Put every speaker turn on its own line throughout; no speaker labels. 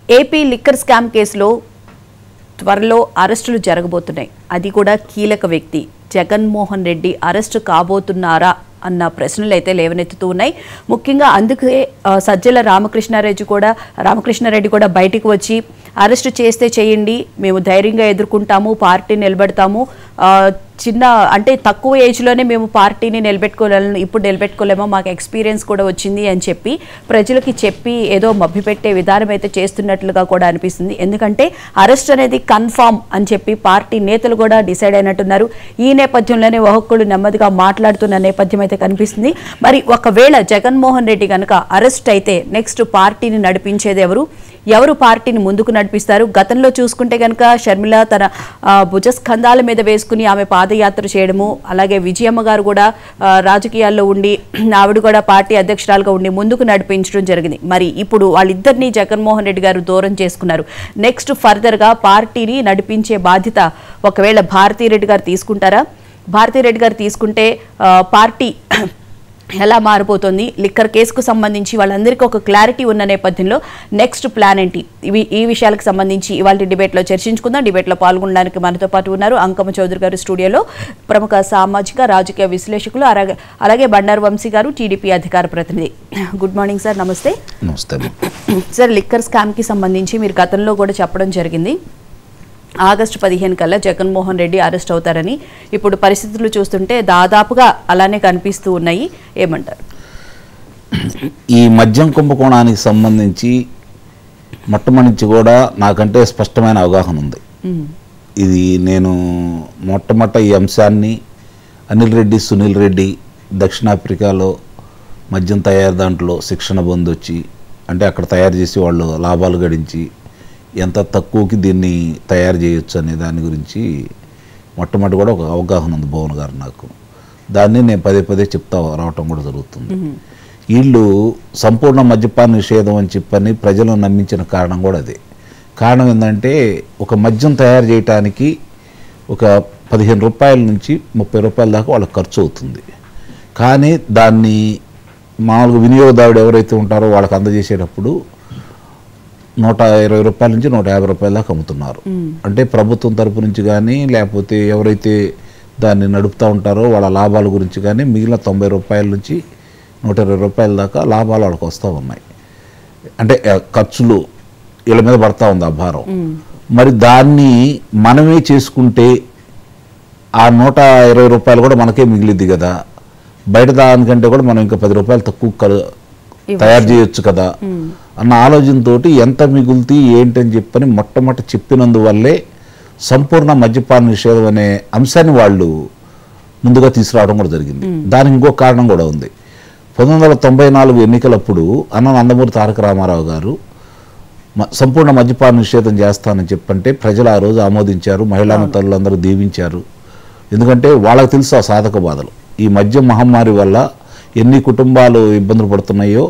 AP liquor scam కేసులో త్వరలో అరెస్టులు జరగబోతున్నాయి. అది కూడా కీలక వ్యక్తి జగన్మోహన్ రెడ్డి అరెస్టు కాబోతున్నారా అన్న ప్రశ్నలు అయితే లేవనెత్తుతూ ఉన్నాయి. ముఖ్యంగా అందుకే సజ్జల రామకృష్ణారెడ్డి కూడా బయటికి వచ్చి అరెస్టు చేస్తే చేయండి, మేము ధైర్యంగా ఎదుర్కొంటాము, పార్టీ నిలబెడతాము, చిన్న అంటే తక్కువ ఏజ్లోనే మేము పార్టీని ఇప్పుడు నిలబెట్టుకోలేమో, మాకు ఎక్స్పీరియన్స్ కూడా వచ్చింది అని చెప్పి ప్రజలకి చెప్పి ఏదో మభ్యపెట్టే విధానం అయితే చేస్తున్నట్లుగా కూడా అనిపిస్తుంది. ఎందుకంటే అరెస్ట్ అనేది కన్ఫామ్ అని చెప్పి పార్టీ నేతలు కూడా డిసైడ్ అయినట్టున్నారు. ఈ నేపథ్యంలోనే ఒక్కొక్కళ్ళు నెమ్మదిగా మాట్లాడుతున్న నేపథ్యం అయితే కనిపిస్తుంది. మరి ఒకవేళ జగన్మోహన్ రెడ్డి కనుక అరెస్ట్ అయితే నెక్స్ట్ పార్టీని నడిపించేది ఎవరు పార్టీని ముందుకు నడిపిస్తారు? గతంలో చూసుకుంటే కనుక షర్మిల తన భుజస్కంధాల మీద వేసుకుని ఆమె పాదయాత్ర చేయడము, అలాగే విజయమ్మ గారు కూడా రాజకీయాల్లో ఉండి ఆవిడ కూడా పార్టీ అధ్యక్షురాలుగా ఉండి ముందుకు నడిపించడం జరిగింది. మరి ఇప్పుడు వాళ్ళిద్దరినీ జగన్మోహన్ రెడ్డి గారు దూరం చేసుకున్నారు. నెక్స్ట్ ఫర్దర్గా పార్టీని నడిపించే బాధ్యత ఒకవేళ భారతీరెడ్డి గారు తీసుకుంటారా? భారతీరెడ్డి గారు తీసుకుంటే పార్టీ ఎలా మారిపోతుంది? లిక్కర్ కేసుకు సంబంధించి వాళ్ళందరికీ ఒక క్లారిటీ ఉన్న నేపథ్యంలో నెక్స్ట్ ప్లాన్ ఏంటి? ఈ విషయాలకు సంబంధించి ఇవాళ డిబేట్లో చర్చించుకుందాం. డిబేట్లో పాల్గొనడానికి మనతో పాటు ఉన్నారు అంకమ్మ చౌదరి గారు స్టూడియోలో, ప్రముఖ సామాజిక రాజకీయ విశ్లేషకులు, అలాగే బండారు వంశీ గారు టీడీపీ అధికార ప్రతినిధి. Good morning sir. నమస్తే.
నమస్తే
సార్, లిక్కర్ స్కామ్కి సంబంధించి మీరు గతంలో కూడా చెప్పడం జరిగింది ఆగస్టు 15 కల్లా జగన్మోహన్ రెడ్డి అరెస్ట్ అవుతారని. ఇప్పుడు పరిస్థితులు చూస్తుంటే దాదాపుగా అలానే కనిపిస్తూ ఉన్నాయి. ఏమంటారు?
ఈ మద్యం కుంభకోణానికి సంబంధించి మొట్టమొదటి కూడా నాకంటే స్పష్టమైన అవగాహన ఉంది. ఇది నేను ఈ అంశాన్ని అనిల్ రెడ్డి, సునీల్ రెడ్డి దక్షిణాఫ్రికాలో మద్యం తయారు దాంట్లో శిక్షణ పొందొచ్చి, అంటే అక్కడ తయారు చేసి వాళ్ళు లాభాలు గడించి ఎంత తక్కువకి దీన్ని తయారు చేయొచ్చు అనే దాని గురించి మొట్టమొదటి కూడా ఒక అవగాహన ఉంది భువన్ గారు నాకు. దాన్ని నేను పదే చెప్తా రావటం కూడా జరుగుతుంది. వీళ్ళు సంపూర్ణ మద్యపాన నిషేధం అని చెప్పని ప్రజలను నమ్మించిన కారణం కూడా అదే. కారణం ఏంటంటే ఒక మద్యం తయారు చేయటానికి ఒక 15 రూపాయల నుంచి 30 రూపాయల దాకా వాళ్ళకి ఖర్చు అవుతుంది. కానీ దాన్ని మామూలుగా వినియోగదారుడు ఎవరైతే ఉంటారో వాళ్ళకి అందజేసేటప్పుడు 120 రూపాయల నుంచి 150 రూపాయల దాకా అమ్ముతున్నారు. అంటే ప్రభుత్వం తరపు నుంచి కానీ లేకపోతే ఎవరైతే దాన్ని నడుపుతూ ఉంటారో వాళ్ళ లాభాల గురించి కానీ మిగిలిన 90 రూపాయల నుంచి 120 రూపాయల దాకా లాభాలు వాళ్ళకి వస్తూ ఉన్నాయి. అంటే ఖర్చులు వీళ్ళ మీద పడతా ఉంది ఆ భారం. మరి దాన్ని మనమే చేసుకుంటే ఆ 120 రూపాయలు కూడా మనకే మిగిలిద్ది కదా, బయట దానికంటే కూడా మనం ఇంకా 10 రూపాయలు తక్కువ తయారు చేయొచ్చు కదా అన్న ఆలోచనతో ఎంత మిగులుతీ ఏంటని చెప్పని మొట్టమొదటి చెప్పినందువల్లే సంపూర్ణ మద్యపాన నిషేధం అనే అంశాన్ని వాళ్ళు ముందుగా తీసుకురావడం కూడా జరిగింది. దానికి ఇంకో కారణం కూడా ఉంది. 1994 ఎన్నికలప్పుడు నందమూరి తారక రామారావు గారు సంపూర్ణ మద్యపాన నిషేధం చేస్తానని చెప్పంటే ప్రజలు ఆ రోజు ఆమోదించారు, మహిళా తల్లులందరూ దీవించారు. ఎందుకంటే వాళ్ళకి తెలుసు ఆ సాధక బాధలు. ఈ మద్యం మహమ్మారి వల్ల ఎన్ని కుటుంబాలు ఇబ్బందులు పడుతున్నాయో,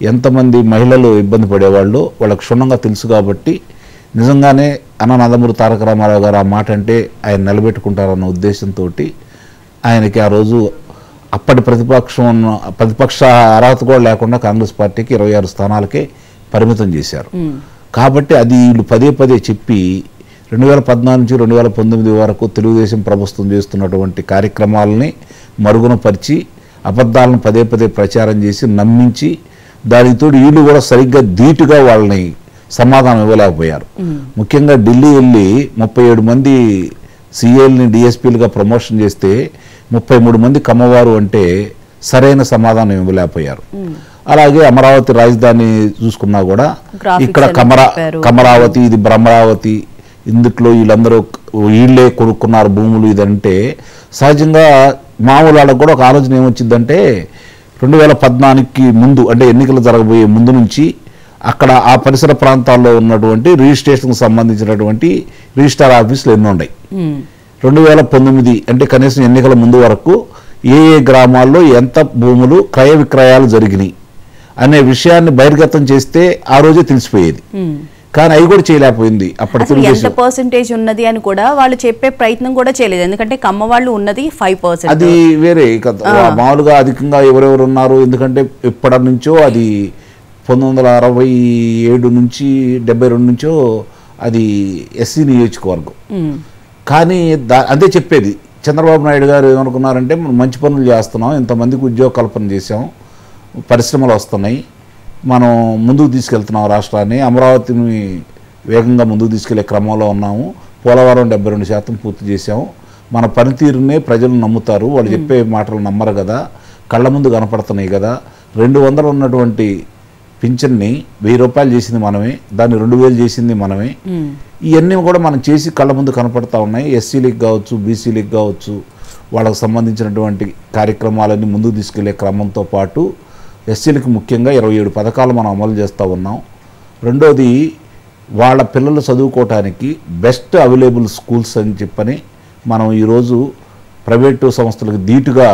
ఎంతమంది మహిళలు ఇబ్బంది పడేవాళ్ళు వాళ్ళకి క్షుణ్ణంగా తెలుసు. కాబట్టి నిజంగానే నందమూరి తారక రామారావు గారు ఆ మాట అంటే ఆయన నిలబెట్టుకుంటారన్న ఉద్దేశంతో ఆయనకి ఆ రోజు అప్పటి ప్రతిపక్ష అర్హత కూడా లేకుండా కాంగ్రెస్ పార్టీకి 26 స్థానాలకే పరిమితం చేశారు. కాబట్టి అది వీళ్ళు పదే చెప్పి 2014 నుంచి 2019 వరకు తెలుగుదేశం ప్రభుత్వం చేస్తున్నటువంటి కార్యక్రమాలని మరుగున పరిచి అబద్ధాలను పదే ప్రచారం చేసి నమ్మించి దానితో వీళ్ళు కూడా సరిగ్గా ధీటుగా వాళ్ళని సమాధానం ఇవ్వలేకపోయారు. ముఖ్యంగా ఢిల్లీ వెళ్ళి 37 మంది సిఐల్ని డిఎస్పీలుగా ప్రమోషన్ చేస్తే 33 మంది కమ్మవారు అంటే సరైన సమాధానం ఇవ్వలేకపోయారు. అలాగే అమరావతి రాజధాని చూసుకున్నా కూడా ఇక్కడ కమరావతి, ఇది బ్రహ్మరావతి, ఇందుట్లో వీళ్ళే కొనుక్కున్నారు భూములు. ఇదంటే సహజంగా మామూలు వాళ్ళకు కూడా ఒక ఆలోచన ఏమొచ్చిందంటే 2014కి ముందు, అంటే ఎన్నికలు జరగబోయే ముందు నుంచి అక్కడ ఆ పరిసర ప్రాంతాల్లో ఉన్నటువంటి రిజిస్ట్రేషన్కి సంబంధించినటువంటి రిజిస్టార్ ఆఫీసులు ఎన్నో ఉన్నాయి. 2019 అంటే కనీసం ఎన్నికల ముందు వరకు ఏ గ్రామాల్లో ఎంత భూములు క్రయ విక్రయాలు జరిగినాయి అనే విషయాన్ని బహిర్గతం చేస్తే ఆ రోజే తెలిసిపోయేది. కానీ అవి కూడా చేయలేకపోయింది.
అప్పుడు ఎంత పర్సెంటేజ్ ఉన్నది అని కూడా వాళ్ళు చెప్పే ప్రయత్నం కూడా చేయలేదు. ఎందుకంటే కమ్మ వాళ్ళు ఉన్నది 5%.
అది వేరే మామూలుగా అధికంగా ఎవరెవరు ఉన్నారు, ఎందుకంటే ఎప్పటి నుంచో అది 1967 నుంచి 72 నుంచో అది ఎస్సీ నియోజకవర్గం. కానీ అదే చెప్పేది చంద్రబాబు నాయుడు గారు ఏమనుకున్నారంటే మనం మంచి పనులు చేస్తున్నాం, ఇంతమందికి ఉద్యోగ కల్పన చేసాం, పరిశ్రమలు వస్తున్నాయి, మనం ముందుకు తీసుకెళ్తున్నాం రాష్ట్రాన్ని, అమరావతిని వేగంగా ముందుకు తీసుకెళ్లే క్రమంలో ఉన్నాము, పోలవరం 72% పూర్తి చేసాము, మన పనితీరునే ప్రజలు నమ్ముతారు, వాళ్ళు చెప్పే మాటలు నమ్మరు కదా, కళ్ళ ముందు కనపడుతున్నాయి కదా, 200 ఉన్నటువంటి పింఛన్ని 1000 రూపాయలు చేసింది మనమే, దాన్ని 2000 చేసింది మనమే, ఇవన్నీ కూడా మనం చేసి కళ్ళ ముందు కనపడతా ఉన్నాయి. ఎస్సీలకు కావచ్చు, బీసీలకు కావచ్చు, వాళ్ళకు సంబంధించినటువంటి కార్యక్రమాలన్నీ ముందుకు తీసుకెళ్లే క్రమంతో పాటు ఎస్సీలకు ముఖ్యంగా 27 పథకాలు మనం అమలు చేస్తూ ఉన్నాం. రెండోది వాళ్ళ పిల్లలు చదువుకోవటానికి బెస్ట్ అవైలబుల్ స్కూల్స్ అని చెప్పని మనం ఈరోజు ప్రైవేటు సంస్థలకు ధీటుగా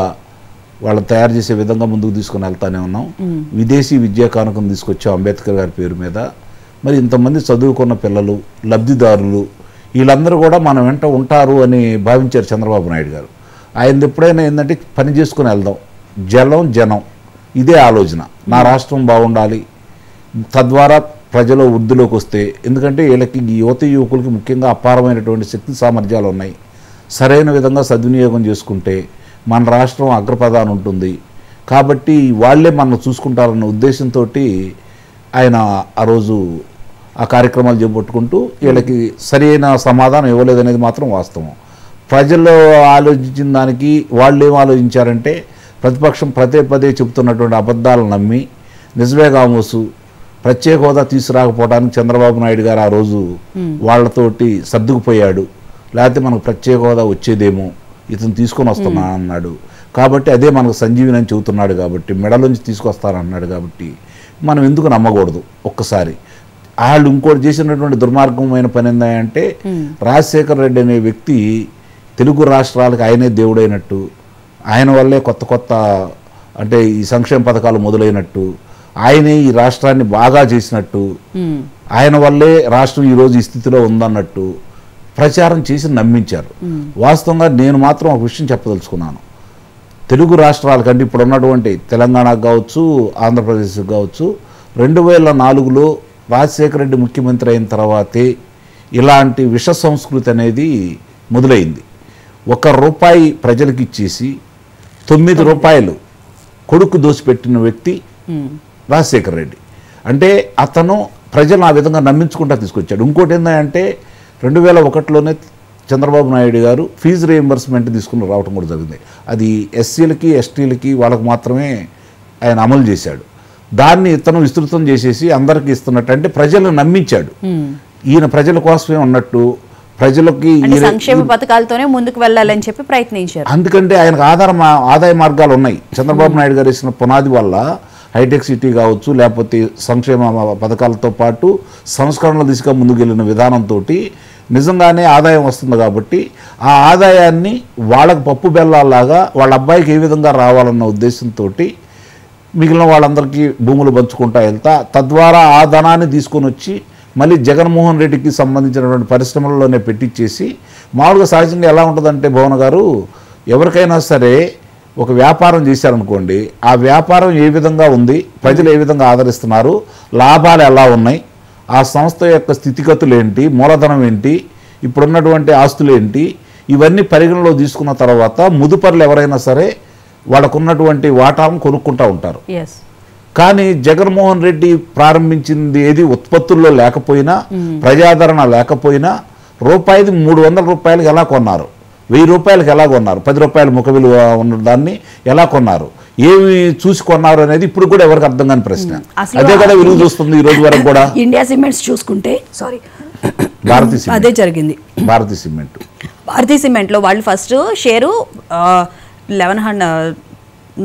వాళ్ళని తయారు చేసే విధంగా ముందుకు తీసుకుని వెళ్తానే ఉన్నాం. విదేశీ విద్యా కానుకను తీసుకొచ్చాం అంబేద్కర్ గారి పేరు మీద. మరి ఇంతమంది చదువుకున్న పిల్లలు, లబ్ధిదారులు, వీళ్ళందరూ కూడా మన వెంట ఉంటారు అని భావించారు చంద్రబాబు నాయుడు గారు. ఆయన ఎప్పుడైనా ఏంటంటే పని చేసుకుని వెళ్దాం, జనం ఇదే ఆలోచన, నా రాష్ట్రం బాగుండాలి, తద్వారా ప్రజలు వృద్ధిలోకి వస్తే, ఎందుకంటే వీళ్ళకి యువకులకి ముఖ్యంగా అపారమైనటువంటి శక్తి సామర్థ్యాలు ఉన్నాయి, సరైన విధంగా సద్వినియోగం చేసుకుంటే మన రాష్ట్రం అగ్రప్రధానం ఉంటుంది, కాబట్టి వాళ్ళే మనం చూసుకుంటారన్న ఉద్దేశంతో ఆయన ఆ రోజు ఆ కార్యక్రమాలు చేపట్టుకుంటూ వీళ్ళకి సరైన సమాధానం ఇవ్వలేదనేది మాత్రం వాస్తవం. ప్రజల్లో ఆలోచించిన దానికి వాళ్ళు ఏం ఆలోచించారంటే ప్రతిపక్షం పదే చెబుతున్నటువంటి అబద్ధాలను నమ్మి నిజమే కామోసు ప్రత్యేక హోదా తీసుకురాకపోవడానికి చంద్రబాబు నాయుడు గారు ఆ రోజు వాళ్ళతోటి సర్దుకుపోయాడు, లేకపోతే మనకు ప్రత్యేక హోదా వచ్చేదేమో, ఇతను తీసుకొని వస్తున్నా అన్నాడు, కాబట్టి అదే మనకు సంజీవిని అని చెబుతున్నాడు, కాబట్టి మెడలోంచి తీసుకొస్తానన్నాడు, కాబట్టి మనం ఎందుకు నమ్మకూడదు. ఒక్కసారి వాళ్ళు ఇంకోటి చేసినటువంటి దుర్మార్గమైన పని ఏంటంటే రాజశేఖర రెడ్డి అనే వ్యక్తి తెలుగు రాష్ట్రాలకు ఆయనే దేవుడైనట్టు, ఆయన వల్లే కొత్త అంటే ఈ సంక్షేమ పథకాలు మొదలైనట్టు, ఆయనే ఈ రాష్ట్రాన్ని బాగా చేసినట్టు, ఆయన వల్లే రాష్ట్రం ఈరోజు ఈ స్థితిలో ఉందన్నట్టు ప్రచారం చేసి నమ్మించారు. వాస్తవంగా నేను మాత్రం ఒక విషయం చెప్పదలుచుకున్నాను. తెలుగు రాష్ట్రాలకంటే ఇప్పుడు ఉన్నటువంటి తెలంగాణకు కావచ్చు, ఆంధ్రప్రదేశ్కి కావచ్చు, 2004లో రాజశేఖర రెడ్డి ముఖ్యమంత్రి అయిన తర్వాతే ఇలాంటి విష సంస్కృతి అనేది మొదలైంది. ₹1 ప్రజలకు ఇచ్చేసి ₹9 కొడుకు దోసిపెట్టిన వ్యక్తి రాజశేఖర రెడ్డి. అంటే అతను ప్రజలను ఆ విధంగా నమ్మించుకుంటా తీసుకొచ్చాడు. ఇంకోటి ఏంటంటే 2001లోనే చంద్రబాబు నాయుడు గారు ఫీజు రీయింబర్స్మెంట్ తీసుకుని రావడం కూడా జరిగింది. అది ఎస్సీలకి, ఎస్టీలకి వాళ్ళకు మాత్రమే ఆయన అమలు చేశాడు. దాన్ని ఇతను విస్తృతం చేసేసి అందరికీ ఇస్తున్నట్టు, అంటే ప్రజలను నమ్మించాడు. ఈయన ప్రజల కోసమే ఉన్నట్టు, ప్రజలకి
సంక్షేమ పథకాలతోనే ముందుకు వెళ్ళాలని చెప్పి ప్రయత్నించారు.
అందుకంటే ఆయనకు ఆదాయ మార్గాలు ఉన్నాయి. చంద్రబాబు నాయుడు గారు ఇచ్చిన పునాది వల్ల హైటెక్ సిటీ కావచ్చు, లేకపోతే సంక్షేమ పథకాలతో పాటు సంస్కరణల దిశగా ముందుకు వెళ్ళిన విధానంతో నిజంగానే ఆదాయం వస్తుంది. కాబట్టి ఆ ఆదాయాన్ని వాళ్ళకు పప్పు బెల్లాలాగా వాళ్ళ అబ్బాయికి ఏ విధంగా రావాలన్న ఉద్దేశంతో మిగిలిన వాళ్ళందరికీ భూములు పంచుకుంటా వెళ్తా, తద్వారా ఆ ధనాన్ని తీసుకొని వచ్చి మళ్ళీ జగన్మోహన్ రెడ్డికి సంబంధించినటువంటి పరిశ్రమలలోనే పెట్టించేసి, మామూలుగా సహజంగా ఎలా ఉంటుందంటే భవన్ గారు, ఎవరికైనా సరే ఒక వ్యాపారం చేశారనుకోండి, ఆ వ్యాపారం ఏ విధంగా ఉంది, ప్రజలు ఏ విధంగా ఆదరిస్తున్నారు, లాభాలు ఎలా ఉన్నాయి, ఆ సంస్థ యొక్క స్థితిగతులు ఏంటి, మూలధనం ఏంటి, ఇప్పుడున్నటువంటి ఆస్తులు ఏంటి, ఇవన్నీ పరిగణలో తీసుకున్న తర్వాత ముదుపరులు ఎవరైనా సరే వాళ్ళకున్నటువంటి వాటాను కొనుక్కుంటూ ఉంటారు. కానీ జగన్మోహన్ రెడ్డి ప్రారంభించింది ఏది ఉత్పత్తుల్లో లేకపోయినా, ప్రజాదరణ లేకపోయినా, రూపాయిది ₹300 ఎలా కొన్నారు, ₹1000 ఎలా కొన్నారు, ₹10 ముఖ విలువ ఉన్న దాన్ని ఎలా కొన్నారు, ఏమి చూసి కొన్నారు అనేది ఇప్పుడు కూడా ఎవరికి అర్థం కాని ప్రశ్న. అదే కూడా విలువ చూస్తుంది ఈ రోజు వరకు కూడా.
ఇండియా సిమెంట్స్ చూసుకుంటే అదే జరిగింది.
భారతీ సిమెంట్ లో వాళ్ళు ఫస్ట్ షేరు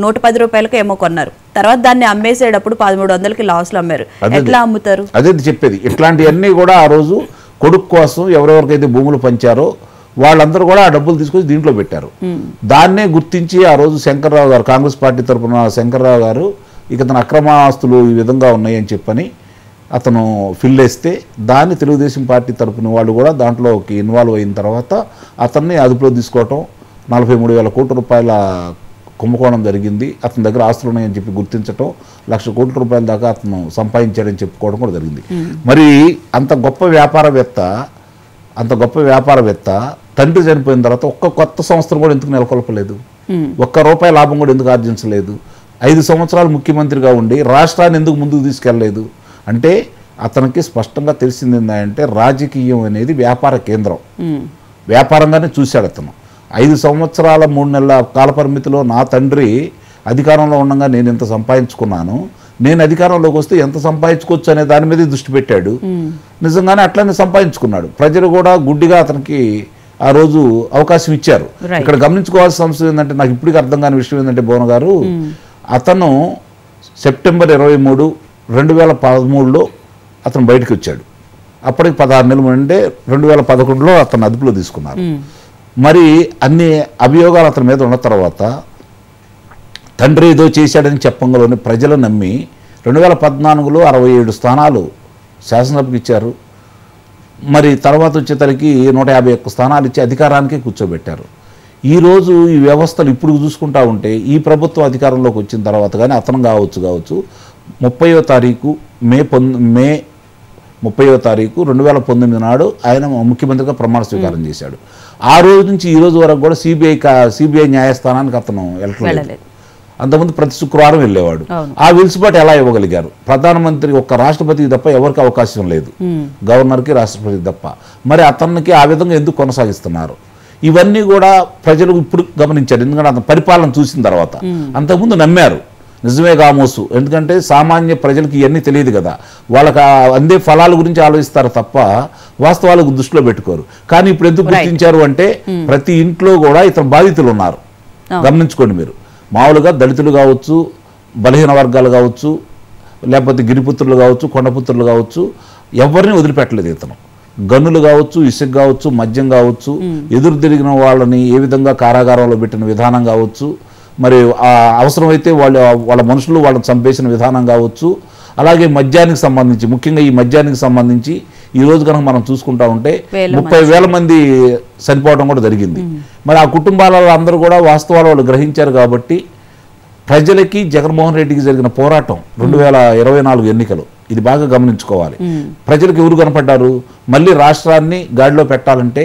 110 ఏమో కొన్నారు, తర్వాత దాన్ని అమ్మేసేటప్పుడు 1300కి లాస్లో అమ్మారు. ఎట్లా అమ్ముతారు?
అదే చెప్పేది. ఇట్లాంటివన్నీ కూడా ఆ రోజు కొడుకు కోసం ఎవరెవరికైతే భూములు పంచారో వాళ్ళందరూ కూడా ఆ డబ్బులు తీసుకొచ్చి దీంట్లో పెట్టారు. దాన్నే గుర్తించి ఆ రోజు శంకర్రావు గారు, కాంగ్రెస్ పార్టీ తరఫున శంకర్రావు గారు, ఇక తన అక్రమ ఆస్తులు ఈ విధంగా ఉన్నాయని చెప్పని అతను ఫిల్ వేస్తే, దాన్ని తెలుగుదేశం పార్టీ తరఫున వాళ్ళు కూడా దాంట్లోకి ఇన్వాల్వ్ అయిన తర్వాత అతన్ని అదుపులో తీసుకోవటం, 43,000 కోట్ల రూపాయల కుంభకోణం జరిగింది, అతని దగ్గర ఆస్తులు ఉన్నాయని చెప్పి గుర్తించడం, 1,00,000 కోట్ల రూపాయల దాకా అతను సంపాదించాడని చెప్పుకోవడం కూడా జరిగింది. మరి అంత గొప్ప వ్యాపారవేత్త తండ్రి చనిపోయిన తర్వాత ఒక్క కొత్త సంస్థను కూడా ఎందుకు నెలకొల్పలేదు? ఒక్క రూపాయి లాభం కూడా ఎందుకు ఆర్జించలేదు? 5 సంవత్సరాలు ముఖ్యమంత్రిగా ఉండి రాష్ట్రాన్ని ఎందుకు ముందుకు తీసుకెళ్ళలేదు? అంటే అతనికి స్పష్టంగా తెలిసింది ఏంటంటే రాజకీయం అనేది వ్యాపార కేంద్రం, వ్యాపారంగానే చూశాడు అతను. 5 సంవత్సరాల 3 నెలల కాలపరిమితిలో నా తండ్రి అధికారంలో ఉండగా నేను ఎంత సంపాదించుకున్నాను, నేను అధికారంలోకి వస్తే ఎంత సంపాదించుకోవచ్చు అనే దాని మీద దృష్టి పెట్టాడు. నిజంగానే అట్లనే సంపాదించుకున్నాడు. ప్రజలు కూడా గుడ్డిగా అతనికి ఆ రోజు అవకాశం ఇచ్చారు. ఇక్కడ గమనించుకోవాల్సిన అంశం ఏంటంటే, నాకు ఇప్పటికీ అర్థం కాని విషయం ఏంటంటే భువన గారు, అతను సెప్టెంబర్ 23, 2013లో అతను బయటకు వచ్చాడు. అప్పటికి 16 నెలలు అంటే 2011లో అతను అదుపులో తీసుకున్నారు. మరి అన్ని అభియోగాలు అతని మీద ఉన్న తర్వాత తండ్రి ఏదో చేశాడని చెప్పంలోనే ప్రజలు నమ్మి 2014లో 67 స్థానాలు శాసనసభకు ఇచ్చారు. మరి తర్వాత వచ్చేసరికి 151 స్థానాలు ఇచ్చి అధికారానికి కూర్చోబెట్టారు. ఈరోజు ఈ వ్యవస్థలు ఇప్పుడు చూసుకుంటా ఉంటే ఈ ప్రభుత్వం అధికారంలోకి వచ్చిన తర్వాత కానీ అతను కావచ్చు 30వ తారీఖు మే 30వ తారీఖు 2019 నాడు ఆయన ముఖ్యమంత్రిగా ప్రమాణ స్వీకారం చేశాడు. ఆ రోజు నుంచి ఈ రోజు వరకు కూడా సిబిఐ న్యాయస్థానానికి అతను వెళ్ళలేదు. అంతకుముందు ప్రతి శుక్రవారం వెళ్ళేవాడు. ఆ వెలుసుబాటు ఎలా ఇవ్వగలిగారు? ప్రధానమంత్రి ఒక్క రాష్ట్రపతికి తప్ప ఎవరికి అవకాశం లేదు, గవర్నర్కి రాష్ట్రపతికి తప్ప. మరి అతనికి ఆ విధంగా ఎందుకు కొనసాగిస్తున్నారు? ఇవన్నీ కూడా ప్రజలు ఇప్పుడు గమనించారు. ఎందుకంటే అతను పరిపాలన చూసిన తర్వాత. అంతకుముందు నమ్మారు, నిజమే కామోసు. ఎందుకంటే సామాన్య ప్రజలకు ఇవన్నీ తెలియదు కదా, వాళ్ళకి అందే ఫలాల గురించి ఆలోచిస్తారు తప్ప వాస్తవాలకు దృష్టిలో పెట్టుకోరు. కానీ ఇప్పుడు ఎందుకు గుర్తించారు అంటే ప్రతి ఇంట్లో కూడా ఇతను బాధితులు ఉన్నారు. గమనించుకోండి మీరు. మామూలుగా దళితులు కావచ్చు, బలహీన వర్గాలు కావచ్చు, లేకపోతే గిరిపుత్రులు కావచ్చు, కొండపుత్రులు కావచ్చు, ఎవరిని వదిలిపెట్టలేదు ఇతను. గనులు కావచ్చు, ఇసుక కావచ్చు, మద్యం కావచ్చు, ఎదురు తిరిగిన వాళ్ళని ఏ విధంగా కారాగారంలో పెట్టిన విధానం కావచ్చు, మరి అవసరమైతే వాళ్ళ మనుషులు వాళ్ళని చంపేసిన విధానం కావచ్చు, అలాగే మద్యానికి సంబంధించి, ముఖ్యంగా ఈ మద్యానికి సంబంధించి ఈరోజు కనుక మనం చూసుకుంటా ఉంటే 30,000 మంది చనిపోవడం కూడా జరిగింది. మరి ఆ కుటుంబాలలో అందరూ కూడా వాస్తవాలు వాళ్ళు గ్రహించారు. కాబట్టి ప్రజలకి జగన్మోహన్ రెడ్డికి జరిగిన పోరాటం 2024 ఎన్నికలు ఇది బాగా గమనించుకోవాలి. ప్రజలకు ఎవరు కనపడ్డారు? మళ్ళీ రాష్ట్రాన్ని గాడిలో పెట్టాలంటే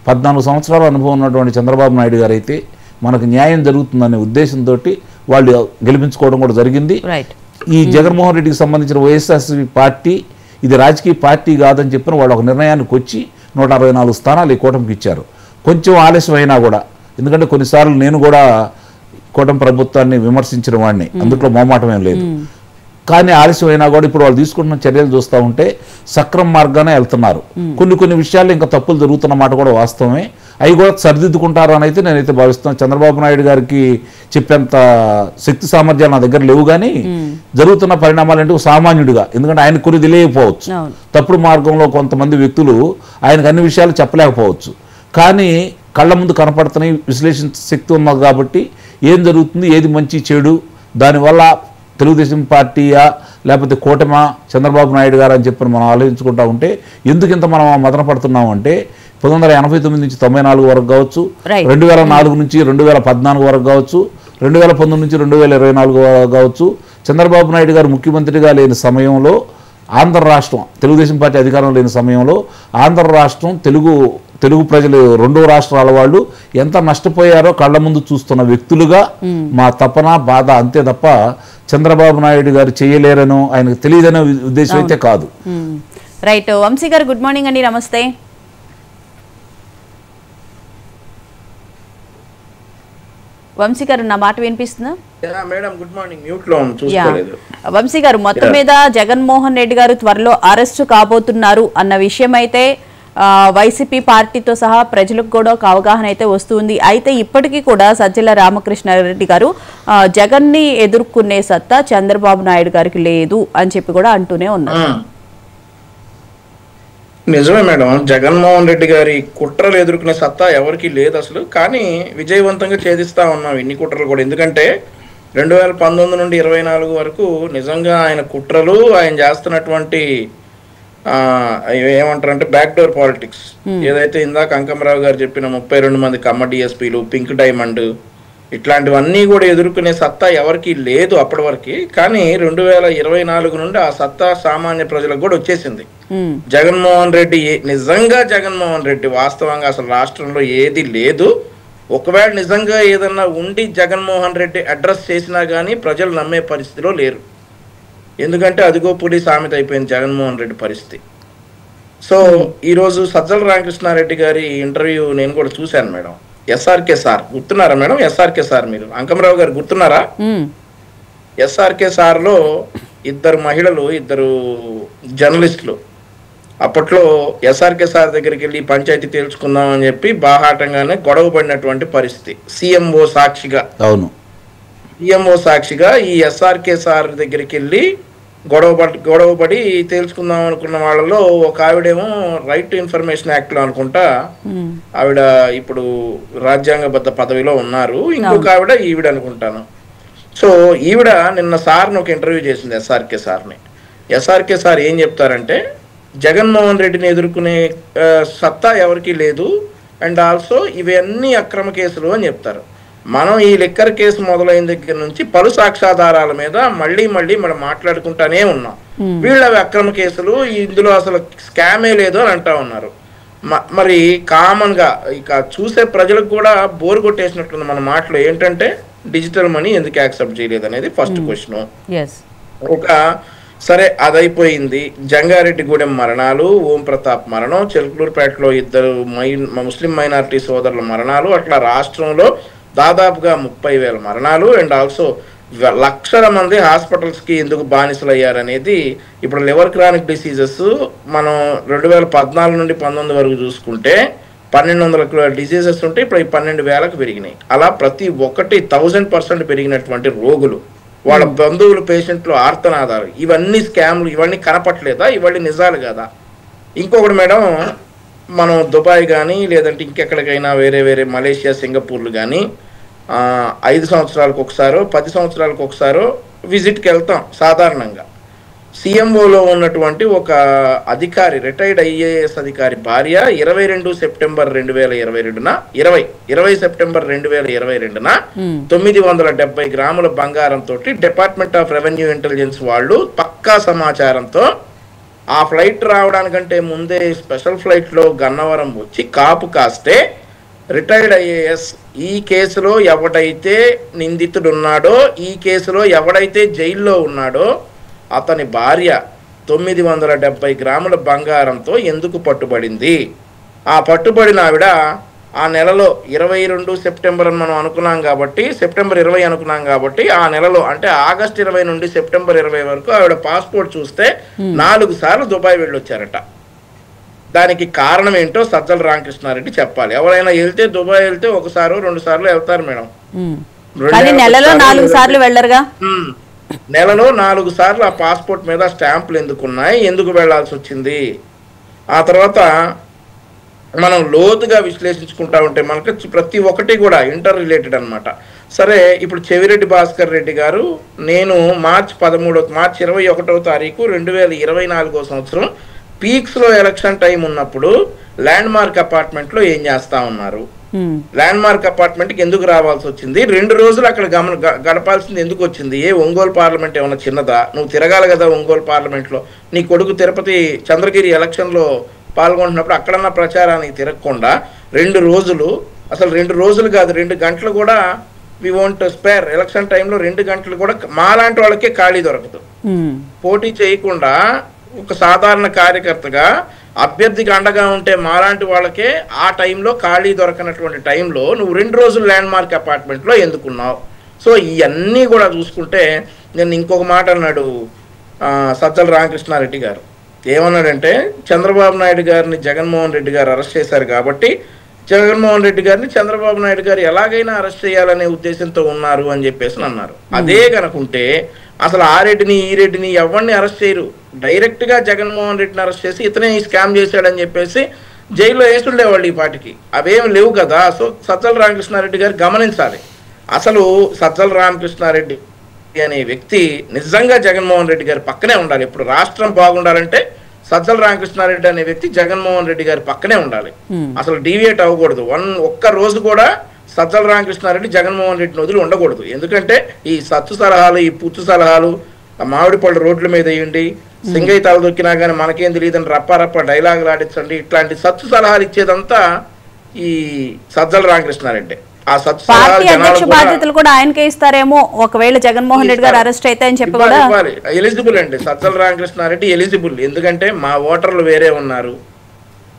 14 సంవత్సరాల అనుభవం ఉన్నటువంటి చంద్రబాబు నాయుడు గారు అయితే మనకు న్యాయం జరుగుతుందనే ఉద్దేశంతో వాళ్ళు గెలిపించుకోవడం కూడా జరిగింది. ఈ జగన్మోహన్ రెడ్డికి సంబంధించిన వైఎస్ఆర్సీపీ పార్టీ ఇది రాజకీయ పార్టీ కాదని చెప్పిన వాళ్ళు ఒక నిర్ణయానికి వచ్చి 164 స్థానాలు ఈ కూటమికి ఇచ్చారు. కొంచెం ఆలస్యం అయినా కూడా, ఎందుకంటే కొన్నిసార్లు నేను కూడా కూటమి ప్రభుత్వాన్ని విమర్శించిన వాడిని, అందులో మోమాటం ఏం లేదు. కానీ ఆలస్యం అయినా కూడా ఇప్పుడు వాళ్ళు తీసుకుంటున్న చర్యలు చూస్తూ ఉంటే సక్రమ మార్గానే వెళ్తున్నారు. కొన్ని విషయాల్లో ఇంకా తప్పులు జరుగుతున్న మాట కూడా వాస్తవమే. అవి కూడా సరిదిద్దుకుంటారు అని అయితే నేనైతే భావిస్తున్నాను. చంద్రబాబు నాయుడు గారికి చెప్పేంత శక్తి సామర్థ్యాలు నా దగ్గర లేవు. కానీ జరుగుతున్న పరిణామాలు అంటే సామాన్యుడిగా, ఎందుకంటే ఆయన కొన్ని తెలియకపోవచ్చు, తప్పుడు మార్గంలో కొంతమంది వ్యక్తులు ఆయనకు అన్ని విషయాలు చెప్పలేకపోవచ్చు. కానీ కళ్ళ ముందు కనపడుతున్నాయి, విశ్లేషించే శక్తి ఉన్నది. కాబట్టి ఏం జరుగుతుంది, ఏది మంచి చెడు, దానివల్ల తెలుగుదేశం పార్టీయా లేకపోతే కూటమా చంద్రబాబు నాయుడు గారు అని చెప్పి మనం ఆలోచించుకుంటా ఉంటే ఎందుకు ఇంత మనం మదన పడుతున్నాం అంటే 1989 నుంచి 94 వరకు కావచ్చు, 2004 నుంచి 2014 వరకు కావచ్చు, 2019 నుంచి 2024 వరకు కావచ్చు, చంద్రబాబు నాయుడు గారు ముఖ్యమంత్రిగా లేని సమయంలో ఆంధ్ర రాష్ట్రం తెలుగుదేశం పార్టీ అధికారం లేని సమయంలో ఆంధ్ర రాష్ట్రం తెలుగు ప్రజలు 2 రాష్ట్రాల వాళ్ళు ఎంత నష్టపోయారో కళ్ళ ముందు చూస్తున్న వ్యక్తులుగా మా తపన బాధ అంతే తప్ప చంద్రబాబు నాయుడు గారు చేయలేరనో ఆయనకు తెలియదనే ఉద్దేశం అయితే కాదు.
రైట్. వంశీ గారు గుడ్ మార్నింగ్ అండి, నమస్తే. వంశీ గారు నా మాట వినిపిస్తుందా?
Madam good morning. మ్యూట్ లో చూసుకోలేదు.
వంశీ గారు, మొత్తం మీద జగన్మోహన్ రెడ్డి గారు త్వరలో అరెస్టు కాబోతున్నారు అన్న విషయం అయితే వైసీపీ పార్టీతో సహా ప్రజలకు కూడా ఒక అవగాహన అయితే వస్తుంది. అయితే ఇప్పటికీ కూడా సజ్జల రామకృష్ణారెడ్డి గారు జగన్ని ఎదుర్కొనే సత్తా చంద్రబాబు నాయుడు గారికి లేదు అని చెప్పి కూడా అంటూనే ఉన్నారు.
నిజమే మేడం, జగన్మోహన్ రెడ్డి గారి కుట్రలు ఎదుర్కొనే సత్తా ఎవరికి లేదు అసలు. కానీ విజయవంతంగా ఛేదిస్తా ఉన్నాం ఇన్ని కుట్రలు కూడా. ఎందుకంటే 2019 నుండి 2024 వరకు నిజంగా ఆయన కుట్రలు, ఆయన చేస్తున్నటువంటి ఏమంటారంటే బ్యాక్ డోర్ పాలిటిక్స్, ఏదైతే ఇందాక అంకమరావు గారు చెప్పిన 32 మంది కమ్మ డిఎస్పీలు, పింక్ డైమండ్, ఇట్లాంటివన్నీ కూడా ఎదుర్కొనే సత్తా ఎవరికి లేదు అప్పటి వరకు. కానీ 2024 నుండి ఆ సత్తా సామాన్య ప్రజలకు కూడా వచ్చేసింది. జగన్మోహన్ రెడ్డి నిజంగా జగన్మోహన్ రెడ్డి వాస్తవంగా అసలు రాష్ట్రంలో ఏది లేదు. ఒకవేళ నిజంగా ఏదన్నా ఉండి జగన్మోహన్ రెడ్డి అడ్రస్ చేసినా కానీ ప్రజలు నమ్మే పరిస్థితిలో లేరు. ఎందుకంటే అదిగో పులి సామెత అయిపోయింది జగన్మోహన్ రెడ్డి పరిస్థితి. సో ఈరోజు సజ్జల రామకృష్ణారెడ్డి గారి ఇంటర్వ్యూ నేను కూడా చూశాను మేడం. ఎస్ఆర్కే సార్ గుర్తున్నారా మేడం? ఎస్ఆర్కే సార్ మీరు అంకమరావు గారు గుర్తున్నారా? ఎస్ఆర్కే సార్ లో ఇద్దరు మహిళలు, ఇద్దరు జర్నలిస్టులు అప్పట్లో ఎస్ఆర్కే సార్ దగ్గరికి వెళ్ళి పంచాయతీ తేల్చుకుందాం అని చెప్పి బాహాటంగానే గొడవ పడినటువంటి పరిస్థితి. సిఎంఓ సాక్షిగా ఈ ఎస్ఆర్కే సార్ దగ్గరికి వెళ్ళి గొడవపడి తేల్చుకుందాం అనుకున్న వాళ్ళలో ఒక ఆవిడేమో రైట్ టు ఇన్ఫర్మేషన్ యాక్ట్ లో అనుకుంటా ఆవిడ ఇప్పుడు రాజ్యాంగబద్ధ పదవిలో ఉన్నారు. ఇంకొక ఆవిడ ఈవిడ అనుకుంటాను. సో ఈవిడ నిన్న సార్ని ఒక ఇంటర్వ్యూ చేసింది ఎస్ఆర్కే సార్ని. ఎస్ఆర్కే సార్ ఏం చెప్తారంటే జగన్మోహన్ రెడ్డిని ఎదుర్కొనే సత్తా ఎవరికి లేదు, అండ్ ఆల్సో ఇవన్నీ అక్రమ కేసులు అని చెప్తారు. మనం ఈ లిక్కర్ కేసు మొదలైన దగ్గర నుంచి పలు సాక్ష్యాధారాల మీద మళ్ళీ మనం మాట్లాడుకుంటానే ఉన్నాం. వీళ్ళు అవి అక్రమ కేసులు, ఇందులో అసలు స్కామే లేదు అని అంటా ఉన్నారు. మరి కామన్ గా ఇక చూసే ప్రజలకు కూడా బోరు కొట్టేసినట్టుంది మన మాటలు. ఏంటంటే డిజిటల్ మనీ ఎందుకు యాక్సెప్ట్ చేయలేదు అనేది ఫస్ట్ క్వశ్చన్. ఒక సరే అదైపోయింది. జంగారెడ్డిగూడెం మరణాలు, ఓం ప్రతాప్ మరణం, చిలకలూరుపేటలో ఇద్దరు ముస్లిం మైనారిటీ సోదరుల మరణాలు, అట్లా రాష్ట్రంలో దాదాపుగా 30,000 మరణాలు, అండ్ ఆల్సో లక్షల మంది హాస్పిటల్స్కి ఎందుకు బానిసలు అయ్యారనేది. ఇప్పుడు లివర్ క్రానిక్ డిసీజెస్ మనం 2014 నుండి 19 వరకు చూసుకుంటే 1200 డిసీజెస్ ఉంటే ఇప్పుడు 12,000కు పెరిగినాయి. అలా ప్రతి ఒక్కటి 1000% పెరిగినటువంటి రోగులు, వాళ్ళ బంధువులు, పేషెంట్లు, ఆర్తనాదాలు, ఇవన్నీ స్కామ్లు, ఇవన్నీ కనపట్లేదా? ఇవన్నీ నిజాలు కదా. ఇంకొకటి మేడం, మనం దుబాయ్ కానీ లేదంటే ఇంకెక్కడికైనా వేరే మలేషియా, సింగపూర్లు కానీ 5 సంవత్సరాలకు ఒకసారో 10 సంవత్సరాలకు ఒకసారో విజిట్కి వెళ్తాం సాధారణంగా. సిఎంఓలో ఉన్నటువంటి ఒక అధికారి, రిటైర్డ్ ఐఏఎస్ అధికారి భార్య 22 సెప్టెంబర్ 2022న 20 సెప్టెంబర్ 2022న 970 గ్రాముల బంగారంతో డిపార్ట్మెంట్ ఆఫ్ రెవెన్యూ ఇంటెలిజెన్స్ వాళ్ళు పక్కా సమాచారంతో ఆ ఫ్లైట్ రావడానికంటే ముందే స్పెషల్ ఫ్లైట్లో గన్నవరం వచ్చి కాపు కాస్తే రిటైర్డ్ ఐఏఎస్ ఈ కేసులో ఎవడైతే నిందితుడున్నాడో, ఈ కేసులో ఎవడైతే జైల్లో ఉన్నాడో అతని భార్య 970 గ్రాముల బంగారంతో ఎందుకు పట్టుబడింది? ఆ పట్టుబడిన ఆవిడ ఆ నెలలో 22 సెప్టెంబర్ అని మనం అనుకున్నాం కాబట్టి, సెప్టెంబర్ 20 అనుకున్నాం కాబట్టి, ఆ నెలలో అంటే ఆగస్టు 20 నుండి సెప్టెంబర్ 20 వరకు ఆవిడ పాస్పోర్ట్ చూస్తే 4 సార్లు దుబాయ్ వెళ్ళొచ్చారట. దానికి కారణం ఏంటో సజ్జల రామకృష్ణారెడ్డి చెప్పాలి. ఎవరైనా వెళ్తే దుబాయ్ వెళ్తే 1 సారో 2 సార్లు వెళ్తారు మేడం.
నెలలో 4 సార్లు వెళ్ళరుగా.
నెలలో 4 సార్లు ఆ పాస్పోర్ట్ మీద స్టాంపులు ఎందుకున్నాయి, ఎందుకు వెళ్లాల్సి వచ్చింది? ఆ తర్వాత మనం లోతుగా విశ్లేషించుకుంటా ఉంటే మనకు ప్రతి ఒక్కటి కూడా ఇంటర్ రిలేటెడ్ అనమాట. సరే, ఇప్పుడు చెవిరెడ్డి భాస్కర్ రెడ్డి గారు, నేను మార్చి 21వ తారీఖు 2024 సంవత్సరం పీక్స్లో ఎలక్షన్ టైం ఉన్నప్పుడు ల్యాండ్ మార్క్ అపార్ట్మెంట్లో ఏం చేస్తా ఉన్నారు? ల్యాండ్ మార్క్ అపార్ట్మెంట్కి ఎందుకు రావాల్సి వచ్చింది? 2 రోజులు అక్కడ గడపాల్సింది ఎందుకు వచ్చింది? ఒంగోలు పార్లమెంట్ ఏమన్నా చిన్నదా? నువ్వు తిరగాలి కదా ఒంగోలు పార్లమెంట్లో. నీ కొడుకు తిరుపతి చంద్రగిరి ఎలక్షన్లో పాల్గొంటున్నప్పుడు అక్కడన్నా ప్రచారానికి తిరగకుండా 2 రోజులు, అసలు 2 రోజులు కాదు 2 గంటలు కూడా వి వాంట్ స్పేర్. ఎలక్షన్ టైంలో 2 గంటలు కూడా మాలాంటి వాళ్ళకే ఖాళీ దొరకదు. పోటీ చేయకుండా ఒక సాధారణ కార్యకర్తగా అభ్యర్థికి అండగా ఉంటే మాలాంటి వాళ్ళకే ఆ టైంలో ఖాళీ దొరకనటువంటి టైంలో నువ్వు 2 రోజులు ల్యాండ్ మార్క్ అపార్ట్మెంట్లో ఎందుకున్నావు? సో ఇవన్నీ కూడా చూసుకుంటే, నేను ఇంకొక మాట అన్నాడు సజ్జల రామకృష్ణారెడ్డి గారు. ఏమన్నాడంటే, చంద్రబాబు నాయుడు గారిని జగన్మోహన్ రెడ్డి గారు అరెస్ట్ చేశారు కాబట్టి జగన్మోహన్ రెడ్డి గారిని చంద్రబాబు నాయుడు గారు ఎలాగైనా అరెస్ట్ చేయాలనే ఉద్దేశంతో ఉన్నారు అని చెప్పేసి అన్నారు. అదే కనుకుంటే అసలు ఆ రెడ్డిని ఈ రెడ్డిని ఎవరిని అరెస్ట్ చేయరు. డైరెక్ట్గా జగన్మోహన్ రెడ్డిని అరెస్ట్ చేసి ఇతనే ఈ స్కామ్ చేశాడని చెప్పేసి జైల్లో వేసుండేవాళ్ళు. ఈ పాటికి అవేమి లేవు కదా. సో సజ్జల రామకృష్ణారెడ్డి గారు గమనించాలి. అసలు సజ్జల రామకృష్ణారెడ్డి అనే వ్యక్తి నిజంగా జగన్మోహన్ రెడ్డి గారి పక్కనే ఉండాలి. ఇప్పుడు రాష్ట్రం బాగుండాలంటే సజ్జల రామకృష్ణారెడ్డి అనే వ్యక్తి జగన్మోహన్ రెడ్డి గారి పక్కనే ఉండాలి. అసలు డీవియేట్ అవ్వకూడదు. ఒక్క రోజు కూడా సజ్జల రామకృష్ణారెడ్డి జగన్మోహన్ రెడ్డిని వదిలి ఉండకూడదు. ఎందుకంటే ఈ సత్తు సలహాలు, ఈ పుచ్చు సలహాలు, మామిడి పళ్ళు రోడ్ల మీద వేయండి, సింగయ్య తల దొక్కినా కానీ మనకేం తెలియదని రప్ప డైలాగులు ఆడించండి, ఇట్లాంటి సత్తు సలహాలు ఇచ్చేదంతా ఈ సజ్జల రామకృష్ణారెడ్డి. ఆ సత్తు
పార్టీ అధ్యక్ష బాధ్యతలు కూడా ఆయనకే ఇస్తారేమో ఒకవేళ జగన్మోహన్ రెడ్డి గారు అరెస్ట్ అయితే అని చెప్పి కూడా.
ఎలిజిబుల్ అండి సజ్జల రామకృష్ణారెడ్డి, ఎలిజిబుల్. ఎందుకంటే మా ఓటర్లు వేరే ఉన్నారు,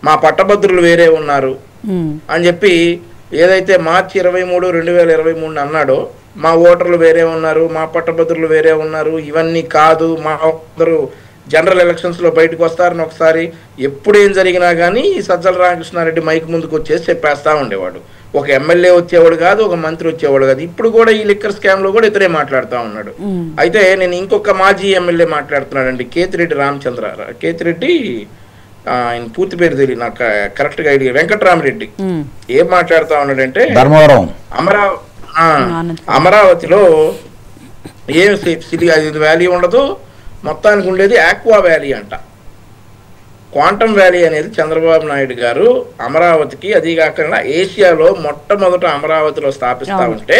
మా పట్టభద్రులు వేరే ఉన్నారు అని చెప్పి ఏదైతే మార్చి 23, 2023 అన్నాడో, మా ఓటర్లు వేరే ఉన్నారు, మా పట్టభద్రులు వేరే ఉన్నారు, ఇవన్నీ కాదు, మా అందరూ జనరల్ ఎలక్షన్స్ లో బయటకు వస్తారని ఒకసారి ఎప్పుడు ఏం జరిగినా కానీ ఈ సజ్జల రామకృష్ణారెడ్డి మైక్ ముందుకు వచ్చేసి చెప్పేస్తా ఉండేవాడు. ఒక ఎమ్మెల్యే వచ్చేవాడు కాదు, ఒక మంత్రి వచ్చేవాడు కాదు. ఇప్పుడు కూడా ఈ లిక్కర్ స్కామ్ లో కూడా ఇతరే మాట్లాడుతూ ఉన్నాడు. అయితే నేను ఇంకొక మాజీ ఎమ్మెల్యే మాట్లాడుతున్నాడండి, కేతిరెడ్డి రామచంద్ర. కేతిరెడ్డి ఆయన పూర్తి పేరు తెలియదు నాకు కరెక్ట్ గా ఐడియా, వెంకటరామరెడ్డి. ఏం మాట్లాడుతా ఉన్నాడంటే
ధర్మవరం
అమరావతిలో ఏం వ్యాలీ ఉండదు, మొత్తానికి ఉండేది ఆక్వా వ్యాలీ అంట. క్వాంటమ్ వ్యాలీ అనేది చంద్రబాబు నాయుడు గారు అమరావతికి, అది కాకుండా ఏషియాలో మొట్టమొదట అమరావతిలో స్థాపిస్తా ఉంటే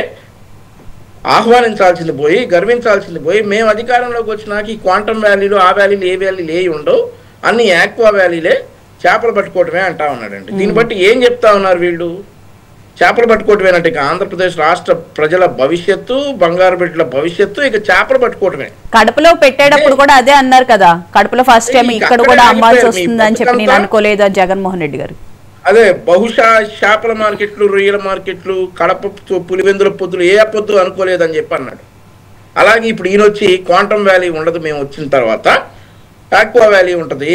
ఆహ్వానించాల్సింది పోయి, గర్వించాల్సింది పోయి, మేము అధికారంలోకి వచ్చినాక ఈ క్వాంటమ్ వ్యాలీలో ఆ వ్యాలీలు ఏ వ్యాలీలు ఏ ఉండవు, అన్ని ఆక్వా వ్యాలీలే, చేపలు పట్టుకోవటమే అంటా ఉన్నాడండి. దీన్ని బట్టి ఏం చెప్తా ఉన్నారు వీళ్ళు? చేపలు పట్టుకోవటమేనంటే ఇక ఆంధ్రప్రదేశ్ రాష్ట్ర ప్రజల భవిష్యత్తు, బంగారు బిడ్డల భవిష్యత్తు ఇక చేపలు పట్టుకోవటమే.
కడపలో పెట్టేటప్పుడు కూడా అదే అన్నారు కదా, కడపలో ఫస్ట్ టైం ఇక్కడ కూడా అమ్మాల్సి వస్తుంది అని చెప్పి నేను అనుకోలేదు అని జగన్మోహన్ రెడ్డి గారు.
అదే బహుశా చేపల మార్కెట్లు, రొయ్యల మార్కెట్లు, కడప పులివెందుల పొద్దులు ఏ పొద్దు అనుకోలేదని చెప్పి అన్నాడు. అలాగే ఇప్పుడు ఈయన వచ్చి క్వాంటమ్ వ్యాలీ ఉండదు, మేము వచ్చిన తర్వాత ఆక్వా వ్యాలీ ఉంటుంది,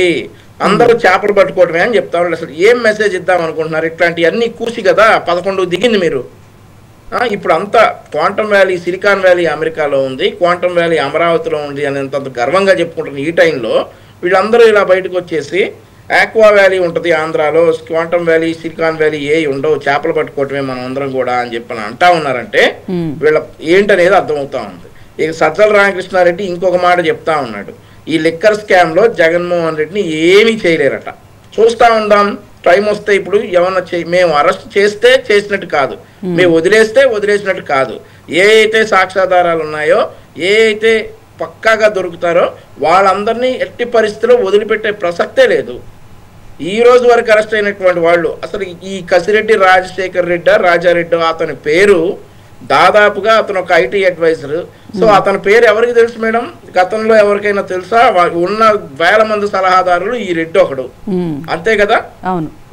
అందరూ చేపలు పట్టుకోవటమే అని చెప్తా ఉన్నారు. అసలు ఏం మెసేజ్ ఇద్దాం అనుకుంటున్నారు? ఇట్లాంటివన్నీ కూసి కదా 11 దిగింది మీరు. ఇప్పుడు అంతా క్వాంటమ్ వ్యాలీ, సిలికాన్ వ్యాలీ అమెరికాలో ఉంది, క్వాంటమ్ వ్యాలీ అమరావతిలో ఉంది అనేంత గర్వంగా చెప్పుకుంటున్న ఈ టైంలో వీళ్ళందరూ ఇలా బయటకు వచ్చేసి ఆక్వా వ్యాలీ ఉంటుంది ఆంధ్రాలో, క్వాంటమ్ వ్యాలీ, సిలికాన్ వ్యాలీ ఏ ఉండవు, చేపలు పట్టుకోవటమే మనం అందరం కూడా అని చెప్పని అంటా ఉన్నారంటే వీళ్ళ ఏంటనేది అర్థమవుతా ఉంది. ఇక సజ్జల రామకృష్ణారెడ్డి ఇంకొక మాట చెప్తా ఉన్నాడు, ఈ లిక్కర్ స్కామ్ లో జగన్మోహన్ రెడ్డిని ఏమీ చేయలేరట. చూస్తా ఉందాం, టైం వస్తే ఇప్పుడు ఏమన్నా మేము అరెస్ట్ చేస్తే చేసినట్టు కాదు, మేము వదిలేస్తే వదిలేసినట్టు కాదు. ఏ అయితే సాక్ష్యాధారాలు ఉన్నాయో, ఏ అయితే పక్కాగా దొరుకుతారో వాళ్ళందరినీ ఎట్టి పరిస్థితిలో వదిలిపెట్టే ప్రసక్తే లేదు. ఈ రోజు వరకు అరెస్ట్ అయినటువంటి వాళ్ళు అసలు ఈ కసిరెడ్డి రాజశేఖర్ రెడ్డి, రాజారెడ్డి, అతని పేరు దాదాపుగా అతను ఒక ఐటీ అడ్వైజర్. సో అతని పేరు ఎవరికి తెలుసు మేడం? గతంలో ఎవరికైనా తెలుసా? ఉన్న వేల మంది సలహాదారులు ఈ రెడ్డి ఒకడు, అంతే కదా?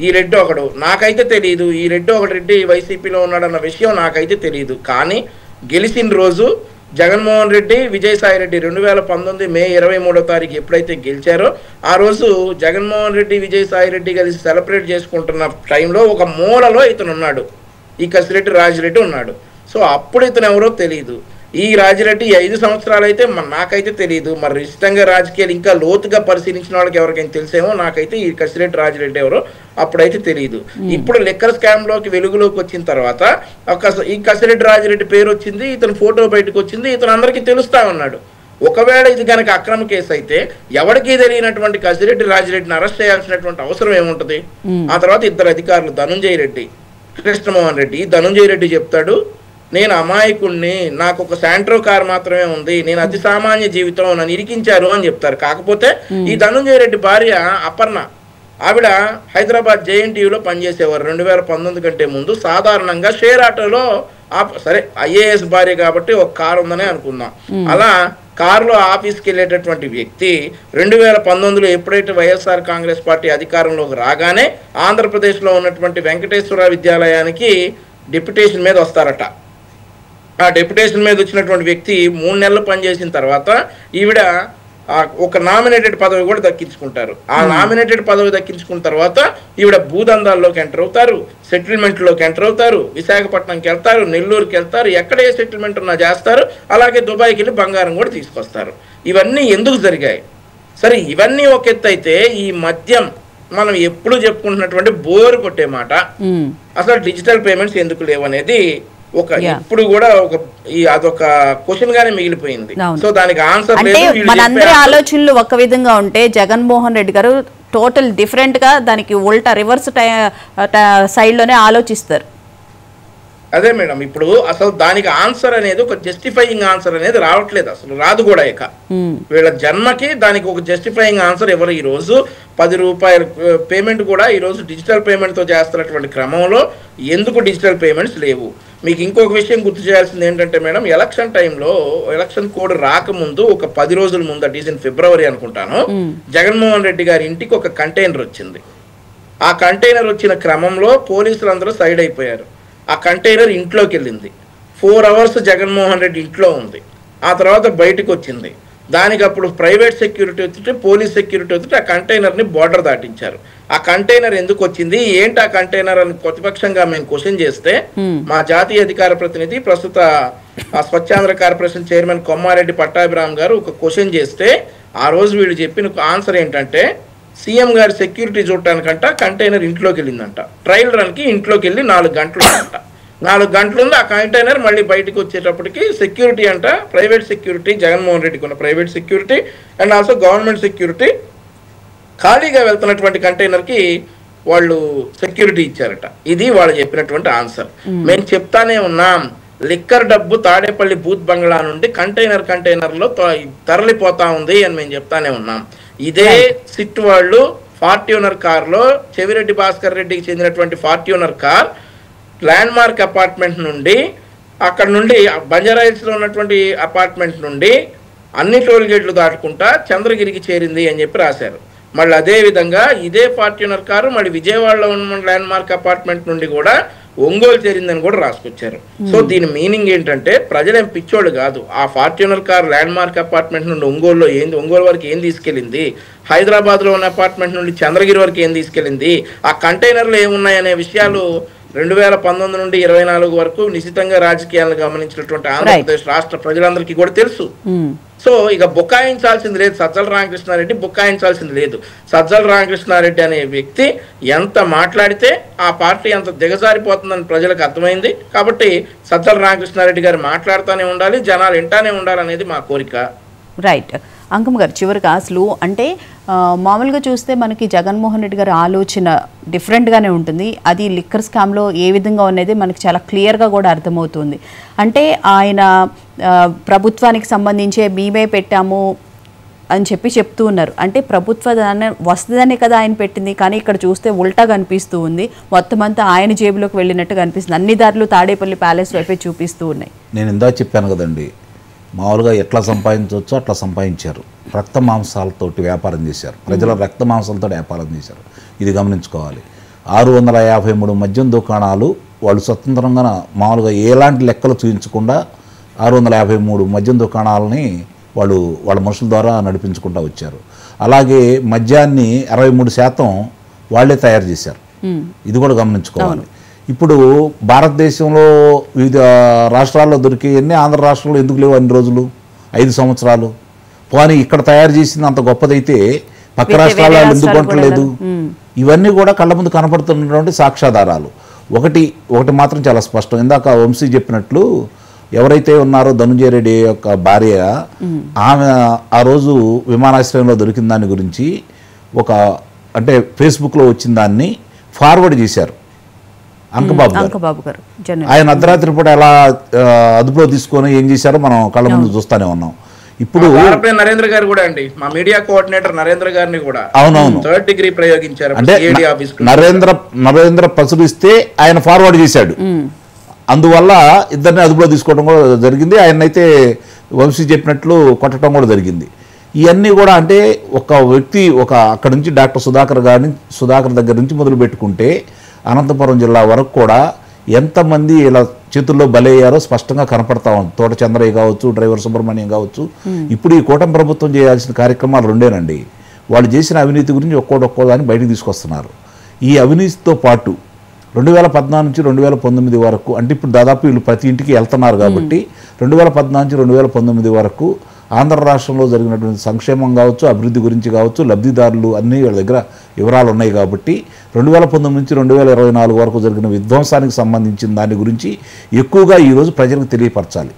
ఈ రెడ్డి ఒకడు, నాకైతే తెలియదు ఈ రెడ్డి ఒక రెడ్డి వైసీపీలో ఉన్నాడన్న విషయం నాకైతే తెలియదు. కానీ గెలిచిన రోజు జగన్మోహన్ రెడ్డి, విజయసాయి రెడ్డి 2019 మే 23వ తారీఖు ఎప్పుడైతే గెలిచారో ఆ రోజు జగన్మోహన్ రెడ్డి, విజయసాయి రెడ్డి కలిసి సెలబ్రేట్ చేసుకుంటున్న టైంలో ఒక మూలలో ఇతను ఉన్నాడు, ఈ కసిరెడ్డి రాజిరెడ్డి ఉన్నాడు. సో అప్పుడు ఇతను ఎవరో తెలియదు. ఈ రాజిరెడ్డి 5 సంవత్సరాలు అయితే నాకైతే తెలియదు. మరి ఇష్టంగా రాజకీయాలు ఇంకా లోతుగా పరిశీలించిన వాళ్ళకి ఎవరికైనా తెలిసేమో, నాకైతే ఈ కసిరెడ్డి రాజిరెడ్డి ఎవరో అప్పుడైతే తెలియదు. ఇప్పుడు లిక్కర్ స్కామ్ లోకి వెలుగులోకి వచ్చిన తర్వాత ఈ కసిరెడ్డి రాజిరెడ్డి పేరు వచ్చింది, ఇతను ఫోటో బయటకు వచ్చింది, ఇతను అందరికీ తెలుస్తా ఉన్నాడు. ఒకవేళ ఇది కనుక అక్రమ కేసు అయితే ఎవరికి తెలియనటువంటి కసిరెడ్డి రాజిరెడ్డిని అరెస్ట్ చేయాల్సినటువంటి అవసరం ఏముంటది? ఆ తర్వాత ఇద్దరు అధికారులు, ధనుంజయ రెడ్డి, కృష్ణమోహన్ రెడ్డి. ధనుంజయ రెడ్డి చెప్తాడు, నేను అమాయకుణ్ణి, నాకు ఒక శాంట్రో కార్ మాత్రమే ఉంది, నేను అతి సామాన్య జీవితం, నన్ను ఇరికించారు అని చెప్తారు. కాకపోతే ఈ ధనుంజయ రెడ్డి భార్య అపర్ణ, ఆవిడ హైదరాబాద్ JNTUలో పనిచేసేవారు 2019 కంటే ముందు. సాధారణంగా షేర్ ఆటోలో, సరే IAS భార్య కాబట్టి ఒక కారు ఉందనే అనుకుందాం. అలా కారులో ఆఫీస్కి వెళ్ళేటటువంటి వ్యక్తి 2019లో ఎప్పుడైతే వైఎస్ఆర్ కాంగ్రెస్ పార్టీ అధికారంలోకి రాగానే ఆంధ్రప్రదేశ్లో ఉన్నటువంటి వెంకటేశ్వర విద్యాలయానికి డెప్యుటేషన్ మీద వస్తారట. ఆ డెప్యుటేషన్ మీద వచ్చినటువంటి వ్యక్తి 3 నెలలు పనిచేసిన తర్వాత ఈవిడ ఒక నామినేటెడ్ పదవి కూడా దక్కించుకుంటారు. ఆ నామినేటెడ్ పదవి దక్కించుకున్న తర్వాత ఈవిడ భూదందాల్లోకి ఎంటర్ అవుతారు, సెటిల్మెంట్లోకి ఎంటర్ అవుతారు, విశాఖపట్నంకి వెళ్తారు, నెల్లూరుకి వెళ్తారు, ఎక్కడ ఏ సెటిల్మెంట్ ఉన్నా చేస్తారు. అలాగే దుబాయ్కి వెళ్ళి బంగారం కూడా తీసుకొస్తారు. ఇవన్నీ ఎందుకు జరిగాయి? సరే, ఇవన్నీ ఒక ఎత్తు అయితే ఈ మద్యం మనం ఎప్పుడు చెప్పుకుంటున్నటువంటి బోరు కొట్టే మాట, అసలు డిజిటల్ పేమెంట్స్ ఎందుకు లేవనేది ఒక ఇప్పుడు కూడా అదొక క్వశ్చన్ గానే మిగిలిపోయింది. సో దానికి ఆన్సర్ లేదు.
మనందరి ఆలోచనలు ఒక విధంగా ఉంటే జగన్మోహన్ రెడ్డి గారు టోటల్ డిఫరెంట్ గా దానికి ఉల్టా రివర్స్ సైడ్ లోనే ఆలోచిస్తారు.
అదే మేడం, ఇప్పుడు అసలు దానికి ఆన్సర్ అనేది ఒక జస్టిఫైయింగ్ ఆన్సర్ అనేది రావట్లేదు, అసలు రాదు కూడా. ఇక వీళ్ళ జన్మకి దానికి ఒక జస్టిఫైయింగ్ ఆన్సర్ ఎవరు? ఈ రోజు 10 రూపాయల పేమెంట్ కూడా ఈ రోజు డిజిటల్ పేమెంట్తో చేస్తున్నటువంటి క్రమంలో ఎందుకు డిజిటల్ పేమెంట్స్ లేవు? మీకు ఇంకొక విషయం గుర్తు చేయాల్సింది ఏంటంటే మేడం, ఎలక్షన్ టైంలో ఎలక్షన్ కోడ్ రాకముందు ఒక 10 రోజుల ముందు, అట్ ఈస్ ఇన్ ఫిబ్రవరి అనుకుంటాను, జగన్మోహన్ రెడ్డి గారి ఇంటికి ఒక కంటైనర్ వచ్చింది. ఆ కంటైనర్ వచ్చిన క్రమంలో పోలీసులు అందరూ సైడ్ అయిపోయారు. ఆ కంటైనర్ ఇంట్లోకి వెళ్ళింది. 4 అవర్స్ జగన్మోహన్ రెడ్డి ఇంట్లో ఉంది. ఆ తర్వాత బయటకు వచ్చింది. దానికి అప్పుడు ప్రైవేట్ సెక్యూరిటీ వచ్చి, పోలీస్ సెక్యూరిటీ వచ్చి ఆ కంటైనర్ని బోర్డర్ దాటించారు. ఆ కంటైనర్ ఎందుకు వచ్చింది, ఏంటి ఆ కంటైనర్ అని ప్రతిపక్షంగా మేము క్వశ్చన్ చేస్తే, మా జాతీయ అధికార ప్రతినిధి ప్రస్తుత స్వచ్ఛాంధ్ర కార్పొరేషన్ చైర్మన్ కొమ్మారెడ్డి పట్టాభిరామ్ గారు ఒక క్వశ్చన్ చేస్తే, ఆ రోజు వీళ్ళు చెప్పిన ఆన్సర్ ఏంటంటే, సీఎం గారి సెక్యూరిటీ చూడటానికంట కంటైనర్ ఇంట్లోకి వెళ్ళిందంట. ట్రయల్ రన్కి ఇంట్లోకి వెళ్ళి 4 గంటలు అంట. 4 గంటలు ఉంది. ఆ కంటైనర్ మళ్ళీ బయటకు వచ్చేటప్పటికి సెక్యూరిటీ అంట, ప్రైవేట్ సెక్యూరిటీ, జగన్మోహన్ రెడ్డికి ఉన్న private security and also government security ఖాళీగా వెళ్తున్నటువంటి కంటైనర్కి వాళ్ళు సెక్యూరిటీ ఇచ్చారట. ఇది వాళ్ళు చెప్పినటువంటి ఆన్సర్. మేము చెప్తానే ఉన్నాం, లిక్కర్ డబ్బు తాడేపల్లి బూత్ బంగ్లా నుండి కంటైనర్లో తరలిపోతా ఉంది అని మేము చెప్తానే ఉన్నాం. ఇదే సిట్ వాళ్ళు ఫార్ట్యూనర్ కార్లో చెవిరెడ్డి భాస్కర్ రెడ్డికి చెందినటువంటి ఫార్ట్యూనర్ కార్ ల్యాండ్ మార్క్ అపార్ట్మెంట్ నుండి, అక్కడ నుండి బంజారాహిల్స్లో ఉన్నటువంటి అపార్ట్మెంట్ నుండి అన్ని టోల్ గేట్లు దాటుకుంటా చంద్రగిరికి చేరింది అని చెప్పి రాశారు. మళ్ళీ అదే విధంగా ఇదే ఫార్ట్యూనర్ కారు మళ్ళీ విజయవాడలో ఉన్న ల్యాండ్ మార్క్ అపార్ట్మెంట్ నుండి కూడా ఒంగోలు చేరిందని కూడా రాసుకొచ్చారు. సో దీని మీనింగ్ ఏంటంటే, ప్రజలేం పిచ్చోళ్ళు కాదు. ఆ ఫార్ట్యూనర్ కార్ ల్యాండ్ మార్క్ అపార్ట్మెంట్ నుండి ఒంగోలు వరకు ఏం తీసుకెళ్ళింది, హైదరాబాద్లో ఉన్న అపార్ట్మెంట్ నుండి చంద్రగిరి వరకు ఏం తీసుకెళ్ళింది, ఆ కంటైనర్లు ఏమున్నాయనే విషయాలు 2019 నుండి 24 వరకు నిశితంగా రాజకీయాలను గమనించినటువంటి ఆంధ్రప్రదేశ్ రాష్ట్ర ప్రజలందరికీ కూడా తెలుసు. సో ఇక బుకాయించాల్సింది లేదు సజ్జల రామకృష్ణారెడ్డి, బుకాయించాల్సింది లేదు. సజ్జల రామకృష్ణారెడ్డి అనే వ్యక్తి ఎంత మాట్లాడితే ఆ పార్టీ అంత దిగజారిపోతుందని ప్రజలకు అర్థమైంది. కాబట్టి సజ్జల రామకృష్ణారెడ్డి గారు మాట్లాడుతూనే ఉండాలి, జనాలు వింటానే ఉండాలనేది మా కోరిక.
రైట్. అంకమ్మ గారు, చివరిగా అసలు అంటే మామూలుగా చూస్తే మనకి జగన్మోహన్ రెడ్డి గారి ఆలోచన డిఫరెంట్గానే ఉంటుంది. అది లిక్కర్ స్కామ్లో ఏ విధంగా ఉన్నది మనకి చాలా క్లియర్గా కూడా అర్థమవుతుంది. అంటే ఆయన ప్రభుత్వానికి సంబంధించే మేమే పెట్టాము అని చెప్తూ ఉన్నారు. అంటే ప్రభుత్వ వస్తుందనే కదా ఆయన పెట్టింది, కానీ ఇక్కడ చూస్తే ఉల్టా కనిపిస్తూ ఉంది. మొత్తం అంతా ఆయన జేబులోకి వెళ్ళినట్టు కనిపిస్తుంది. అన్ని దారులు తాడేపల్లి ప్యాలెస్ వైపే చూపిస్తూ ఉన్నాయి.
నేను ఇందా చెప్పాను కదండి, మామూలుగా ఎట్లా సంపాదించవచ్చో అట్లా సంపాదించారు. రక్త మాంసాలతోటి వ్యాపారం చేశారు, ప్రజల రక్త మాంసాలతో వ్యాపారం చేశారు. ఇది గమనించుకోవాలి. 653 మద్యం దుకాణాలు వాళ్ళు స్వతంత్రంగా మామూలుగా ఎలాంటి లెక్కలు చూపించకుండా 653 మద్యం దుకాణాలని వాళ్ళ మనుషుల ద్వారా నడిపించుకుంటూ వచ్చారు. అలాగే మద్యాన్ని 63% వాళ్ళే తయారు చేశారు. ఇది కూడా గమనించుకోవాలి. ఇప్పుడు భారతదేశంలో వివిధ రాష్ట్రాల్లో దొరికేవన్నీ ఆంధ్ర రాష్ట్రంలో ఎందుకు లేవు అన్ని రోజులు? 5 సంవత్సరాలు. పోనీ ఇక్కడ తయారు చేసింది అంత గొప్పదైతే పక్క రాష్ట్రాల్లో ఎందుకు కొనట్లేదు? ఇవన్నీ కూడా కళ్ళ ముందు కనపడుతున్నటువంటి సాక్ష్యాధారాలు. ఒకటి మాత్రం చాలా స్పష్టం. ఇందాక వంశీ చెప్పినట్లు, ఎవరైతే ఉన్నారో ధనుంజయ రెడ్డి యొక్క భార్య, ఆమె ఆ రోజు విమానాశ్రయంలో దొరికిన దాని గురించి అంటే ఫేస్బుక్లో వచ్చిన దాన్ని ఫార్వర్డ్ చేశారు అంకబాబు గారు. ఆయన అర్ధరాత్రి పూట ఎలా అదుపులో తీసుకొని ఏం చేశారో మనం కళ్ళ ముందు చూస్తూనే ఉన్నాం. ఇప్పుడు
నరేంద్ర గారు కూడా అండి, మా మీడియా కోఆర్డినేటర్ నరేంద్ర గారిని కూడా
అవునవును
3rd డిగ్రీ ప్రయోగించారు.
అంటే నరేంద్ర పసుడిస్తే ఆయన ఫార్వర్డ్ చేశాడు. అందువల్ల ఇద్దరిని అదుపులో తీసుకోవడం కూడా జరిగింది. ఆయనైతే వంశీ చెప్పినట్లు కొట్టడం కూడా జరిగింది. ఇవన్నీ కూడా అంటే ఒక వ్యక్తి అక్కడ నుంచి డాక్టర్ సుధాకర్ దగ్గర నుంచి మొదలు పెట్టుకుంటే అనంతపురం జిల్లా వరకు కూడా ఎంతమంది ఇలా చేతుల్లో బలయ్యారో స్పష్టంగా కనపడతా ఉంది. తోట చంద్రయ్య కావచ్చు, డ్రైవర్ సుబ్రహ్మణ్యం కావచ్చు. ఇప్పుడు ఈ కూటమి ప్రభుత్వం చేయాల్సిన కార్యక్రమాలు రెండేనండి. వాళ్ళు చేసిన అవినీతి గురించి ఒక్కోదాన్ని బయటకు తీసుకొస్తున్నారు. ఈ అవినీతితో పాటు 2014 నుంచి 2019 వరకు, అంటే ఇప్పుడు దాదాపు వీళ్ళు ప్రతి ఇంటికి వెళ్తున్నారు కాబట్టి 2014 నుంచి 2019 వరకు ఆంధ్ర రాష్ట్రంలో జరిగినటువంటి సంక్షేమం కావచ్చు, అభివృద్ధి గురించి కావచ్చు, లబ్ధిదారులు అన్నీ వీళ్ళ దగ్గర వివరాలు ఉన్నాయి. కాబట్టి 2019 నుంచి 2024 వరకు జరిగిన విధ్వంసానికి సంబంధించిన దాని గురించి ఎక్కువగా ఈరోజు ప్రజలకు తెలియపరచాలి.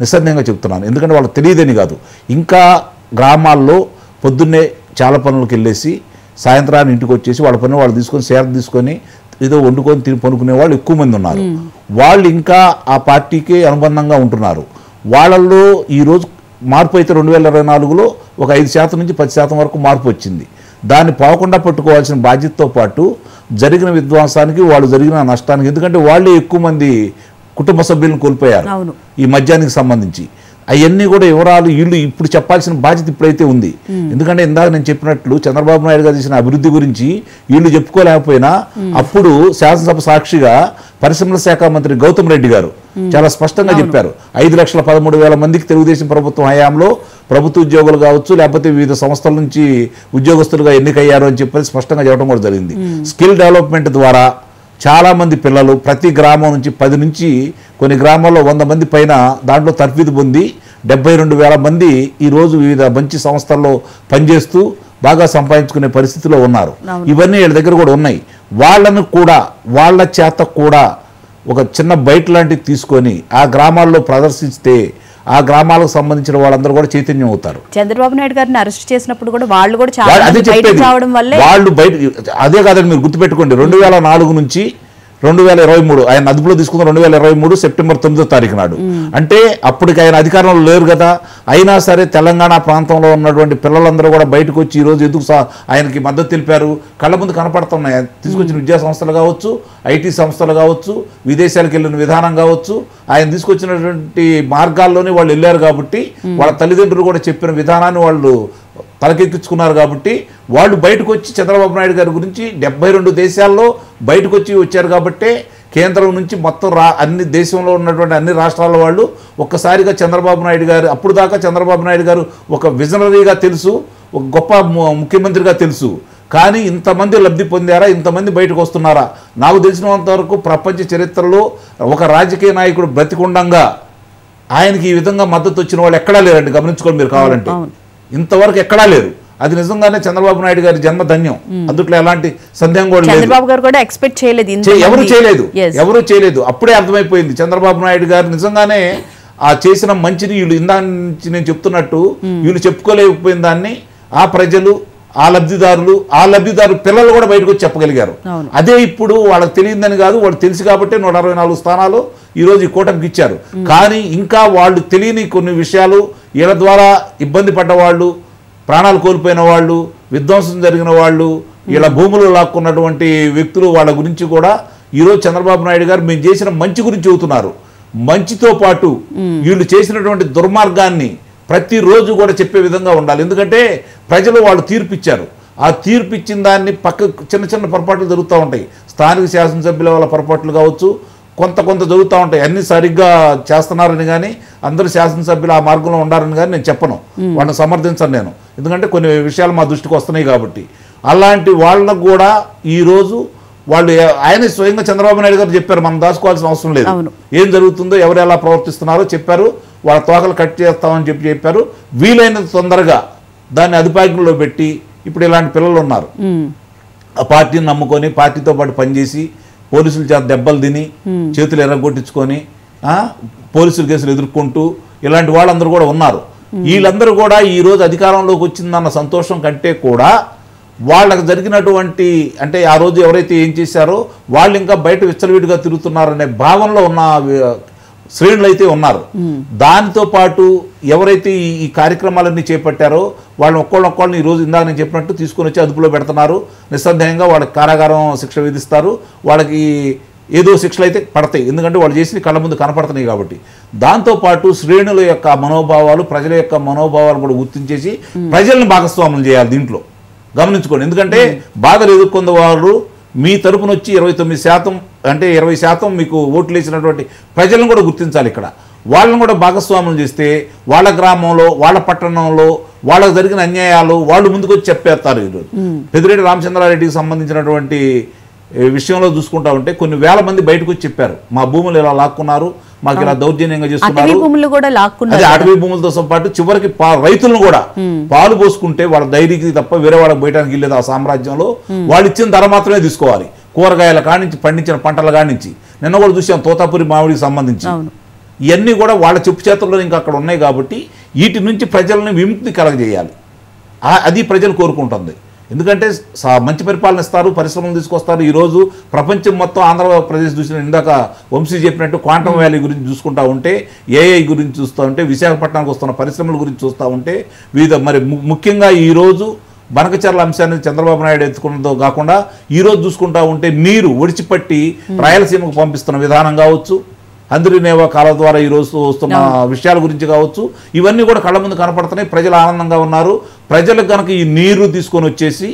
నిస్సందేహంగా చెప్తున్నాను. ఎందుకంటే వాళ్ళకి తెలియదని కాదు, ఇంకా గ్రామాల్లో పొద్దున్నే చాలా పనులకు వెళ్ళేసి సాయంత్రాన్ని ఇంటికి వచ్చేసి వాళ్ళ పని వాళ్ళు తీసుకొని షేర్ తీసుకొని ఏదో వండుకొని తిని పనుకునే వాళ్ళు ఎక్కువ మంది ఉన్నారు. వాళ్ళు ఇంకా ఆ పార్టీకి అనుబంధంగా ఉంటున్నారు. వాళ్ళల్లో ఈరోజు మార్పు అయితే 2024లో ఒక 5% నుంచి 10% వరకు మార్పు వచ్చింది. దాన్ని పోకుండా పట్టుకోవాల్సిన బాధ్యతతో పాటు జరిగిన విధ్వంసానికి, వాళ్ళు జరిగిన నష్టానికి, ఎందుకంటే వాళ్ళే ఎక్కువ మంది కుటుంబ సభ్యులను కోల్పోయారు ఈ మద్యానికి సంబంధించి. అవన్నీ కూడా వివరాలు వీళ్ళు ఇప్పుడు చెప్పాల్సిన బాధ్యత ఇప్పుడైతే ఉంది. ఎందుకంటే ఇందాక నేను చెప్పినట్లు చంద్రబాబు నాయుడు గారు చేసిన అభివృద్ధి గురించి వీళ్ళు చెప్పుకోలేకపోయినా అప్పుడు శాసనసభ సాక్షిగా పరిశ్రమల శాఖ మంత్రి గౌతమ్ రెడ్డి గారు చాలా స్పష్టంగా చెప్పారు. 5,13,000 మందికి తెలుగుదేశం ప్రభుత్వం హయాంలో ప్రభుత్వ ఉద్యోగులు కావచ్చు, లేకపోతే వివిధ సంస్థల నుంచి ఉద్యోగస్తులుగా ఎన్నికయ్యారు అని చెప్పి స్పష్టంగా చెప్పడం కూడా జరిగింది. స్కిల్ డెవలప్మెంట్ ద్వారా చాలా మంది పిల్లలు ప్రతి గ్రామం నుంచి 10 నుంచి కొన్ని గ్రామాల్లో 100 మంది పైన దాంట్లో తర్ఫీదు పొంది 72,000 మంది ఈరోజు వివిధ మంచి సంస్థల్లో పనిచేస్తూ బాగా సంపాదించుకునే పరిస్థితిలో ఉన్నారు. ఇవన్నీ వీళ్ళ దగ్గర కూడా ఉన్నాయి. వాళ్ళను కూడా వాళ్ళ చేత కూడా ఒక చిన్న బయట లాంటివి తీసుకొని ఆ గ్రామాల్లో ప్రదర్శిస్తే ఆ గ్రామాలకు సంబంధించిన వాళ్ళందరూ కూడా చైతన్యం అవుతారు.
చంద్రబాబు నాయుడు గారిని అరెస్ట్ చేసినప్పుడు కూడా వాళ్ళు కూడా చాలా బయటకు రావడం వల్లే
వాళ్ళు బయట. అదే కాదండి, మీరు గుర్తుపెట్టుకోండి, 2004 నుంచి 2023 ఆయన అదుపులో తీసుకున్న 2023 సెప్టెంబర్ 9వ తారీఖు నాడు. అంటే అప్పటికి ఆయన అధికారంలో లేరు కదా. అయినా సరే తెలంగాణ ప్రాంతంలో ఉన్నటువంటి పిల్లలందరూ కూడా బయటకు వచ్చి ఈరోజు ఎందుకు ఆయనకి మద్దతు తెలిపారు. కళ్ళ ముందు కనపడుతున్నాయి. తీసుకొచ్చిన విద్యా సంస్థలు కావచ్చు, ఐటీ సంస్థలు కావచ్చు, విదేశాలకు వెళ్ళిన విధానం కావచ్చు, ఆయన తీసుకొచ్చినటువంటి మార్గాల్లోనే వాళ్ళు వెళ్ళారు కాబట్టి వాళ్ళ తల్లిదండ్రులు కూడా చెప్పిన విధానాన్ని వాళ్ళు తలకెక్కించుకున్నారు కాబట్టి వాళ్ళు బయటకు వచ్చి చంద్రబాబు నాయుడు గారి గురించి 72 దేశాల్లో బయటకు వచ్చారు కాబట్టి కేంద్రం నుంచి మొత్తం అన్ని దేశంలో ఉన్నటువంటి అన్ని రాష్ట్రాల వాళ్ళు ఒక్కసారిగా చంద్రబాబు నాయుడు గారు, అప్పుడు దాకా చంద్రబాబు నాయుడు గారు ఒక విజనరీగా తెలుసు, ఒక గొప్ప ముఖ్యమంత్రిగా తెలుసు. కానీ ఇంతమంది లబ్ధి పొందారా, ఇంతమంది బయటకు వస్తున్నారా? నాకు తెలిసినంత వరకు ప్రపంచ చరిత్రలో ఒక రాజకీయ నాయకుడు బ్రతికుండంగా ఆయనకి ఈ విధంగా మద్దతు వచ్చిన వాళ్ళు ఎక్కడా లేరండి. గమనించుకోండి మీరు కావాలంటే. ఇంతవరకు ఎక్కడా లేరు. అది నిజంగానే చంద్రబాబు నాయుడు గారి జన్మధన్యం. అందుట్లో ఎలాంటి సందేహం కూడా లేదు.
చంద్రబాబు గారు కూడా ఎక్స్పెక్ట్ చేయలేదు,
ఎవరు చేయలేదు. అప్పుడే అర్థమైపోయింది చంద్రబాబు నాయుడు గారు నిజంగానే ఆ చేసిన మంచిని వీళ్ళు ఇందా నుంచి నేను చెప్తున్నట్టు వీళ్ళు చెప్పుకోలేకపోయిన దాన్ని ఆ ప్రజలు, ఆ లబ్ధిదారు పిల్లలు కూడా బయటకు వచ్చి చెప్పగలిగారు. అదే ఇప్పుడు వాళ్ళకి తెలియదని కాదు, వాళ్ళు తెలుసు కాబట్టి 164 స్థానాలు ఈరోజు ఈ కూటమికి ఇచ్చారు. కానీ ఇంకా వాళ్ళు తెలియని కొన్ని విషయాలు, వీళ్ళ ద్వారా ఇబ్బంది పడ్డ వాళ్ళు, ప్రాణాలు కోల్పోయిన వాళ్ళు, విధ్వంసం జరిగిన వాళ్ళు, వీళ్ళ భూములు లాక్కున్నటువంటి వ్యక్తులు, వాళ్ళ గురించి కూడా ఈరోజు చంద్రబాబు నాయుడు గారు మేము చేసిన మంచి గురించి చెబుతున్నారు. మంచితో పాటు వీళ్ళు చేసినటువంటి దుర్మార్గాన్ని ప్రతిరోజు కూడా చెప్పే విధంగా ఉండాలి. ఎందుకంటే ప్రజలు వాళ్ళు తీర్పు ఇచ్చారు. ఆ తీర్పు ఇచ్చిన దాన్ని పక్క చిన్న చిన్న పొరపాట్లు జరుగుతూ ఉంటాయి. స్థానిక శాసనసభ్యుల వాళ్ళ పొరపాట్లు కావచ్చు, కొంత జరుగుతూ ఉంటాయి. అన్ని సరిగ్గా చేస్తున్నారని కానీ అందరూ శాసనసభ్యులు ఆ మార్గంలో ఉండారని కానీ నేను చెప్పను, వాళ్ళని సమర్థించను నేను. ఎందుకంటే కొన్ని విషయాలు మా దృష్టికి వస్తున్నాయి కాబట్టి. అలాంటి వాళ్ళకు కూడా ఈరోజు వాళ్ళు ఆయన స్వయంగా చంద్రబాబు నాయుడు గారు చెప్పారు, మనం దాచుకోవాల్సిన అవసరం లేదు, ఏం జరుగుతుందో ఎవరు ఎలా ప్రవర్తిస్తున్నారో చెప్పారు, వాళ్ళ తోకలు కట్ చేస్తామని చెప్పారు. వీలైనంత తొందరగా దాన్ని అదుపాజ్ఞలో పెట్టి ఇప్పుడు ఇలాంటి పిల్లలు ఉన్నారు, ఆ పార్టీని నమ్ముకొని పార్టీతో పాటు పనిచేసి పోలీసుల చేత దెబ్బలు తిని చేతులు ఎర్రగొట్టించుకొని పోలీసుల కేసులు ఎదుర్కొంటూ ఇలాంటి వాళ్ళందరూ కూడా ఉన్నారు. వీళ్ళందరూ కూడా ఈరోజు అధికారంలోకి వచ్చిందన్న సంతోషం కంటే కూడా వాళ్ళకి జరిగినటువంటి, అంటే ఆ రోజు ఎవరైతే ఏం చేశారో వాళ్ళు ఇంకా బయట విచ్చలవిడిగా తిరుగుతున్నారనే భావనలో ఉన్న శ్రేణులు అయితే ఉన్నారు. దానితో పాటు ఎవరైతే ఈ కార్యక్రమాలన్నీ చేపట్టారో వాళ్ళని ఒక్కొక్కళ్ళని ఈరోజు ఇందాక నేను చెప్పినట్టు తీసుకొని వచ్చి అదుపులో పెడుతున్నారు. నిస్సందేహంగా వాళ్ళకి కారాగారం శిక్ష విధిస్తారు. వాళ్ళకి ఏదో శిక్షలు అయితే పడతాయి, ఎందుకంటే వాళ్ళు చేసిన కళ్ళ ముందు కనపడుతున్నాయి కాబట్టి. దాంతోపాటు శ్రేణుల యొక్క మనోభావాలు, ప్రజల యొక్క మనోభావాలు కూడా గుర్తించేసి ప్రజల్ని భాగస్వాములు చేయాలి దీంట్లో. గమనించుకోండి, ఎందుకంటే బాధలు ఎదుర్కొన్న వాళ్ళు మీ తరపున వచ్చి 29% అంటే 20% మీకు ఓట్లు వేసినటువంటి ప్రజలను కూడా గుర్తించాలి. ఇక్కడ వాళ్ళని కూడా భాగస్వాములు చేస్తే వాళ్ళ గ్రామంలో, వాళ్ళ పట్టణంలో వాళ్ళకు జరిగిన అన్యాయాలు వాళ్ళు ముందుకు వచ్చి చెప్పేస్తారు. ఈరోజు పెద్దిరెడ్డి రామచంద్రారెడ్డికి సంబంధించినటువంటి విషయంలో చూసుకుంటా ఉంటే కొన్ని వేల మంది బయటకు వచ్చి చెప్పారు, మా భూములు ఇలా లాక్కున్నారు, మాకు ఇలా దౌర్జన్యంగా చేస్తున్నారు. అదే అటవీ భూములతో పాటు చివరికి రైతులను కూడా పాలు పోసుకుంటే వాళ్ళ డైరీకి తప్ప వేరే వాళ్ళకి బయటానికి వెళ్ళేది ఆ సామ్రాజ్యంలో. వాళ్ళు ఇచ్చిన ధర మాత్రమే తీసుకోవాలి, కూరగాయల కానించి పండించిన పంటల కానించి. నిన్న కూడా చూసాం తోతాపురి మామిడికి సంబంధించి. ఇవన్నీ కూడా వాళ్ళ చెప్పు చేతుల్లో ఇంకా అక్కడ ఉన్నాయి కాబట్టి వీటి నుంచి ప్రజలను విముక్తి కలగజేయాలి. అది ప్రజలు కోరుకుంటుంది. ఎందుకంటే మంచి పరిపాలన ఇస్తారు, పరిశ్రమలు తీసుకొస్తారు. ఈరోజు ప్రపంచం మొత్తం ఆంధ్రప్రదేశ్ చూసిన ఇందాక వంశీ చెప్పినట్టు క్వాంటమ్ వ్యాలీ గురించి చూసుకుంటా ఉంటే, ఏఐ గురించి చూస్తూ ఉంటే, విశాఖపట్నానికి వస్తున్న పరిశ్రమల గురించి చూస్తూ ఉంటే, వివిధ మరి ముఖ్యంగా ఈరోజు బనకచర్ల అంశాన్ని చంద్రబాబు నాయుడు ఎత్తుకున్నదో కాకుండా ఈరోజు చూసుకుంటా ఉంటే నీరు ఒడిచిపట్టి రాయలసీమకు పంపిస్తున్న విధానం కావచ్చు, అందరినేవా కాలం ద్వారా ఈరోజు వస్తున్న విషయాల గురించి కావచ్చు, ఇవన్నీ కూడా కళ్ళ ముందు కనపడుతున్నాయి. ప్రజలు ఆనందంగా ఉన్నారు. ప్రజలకు కనుక ఈ నీరు తీసుకొని వచ్చేసి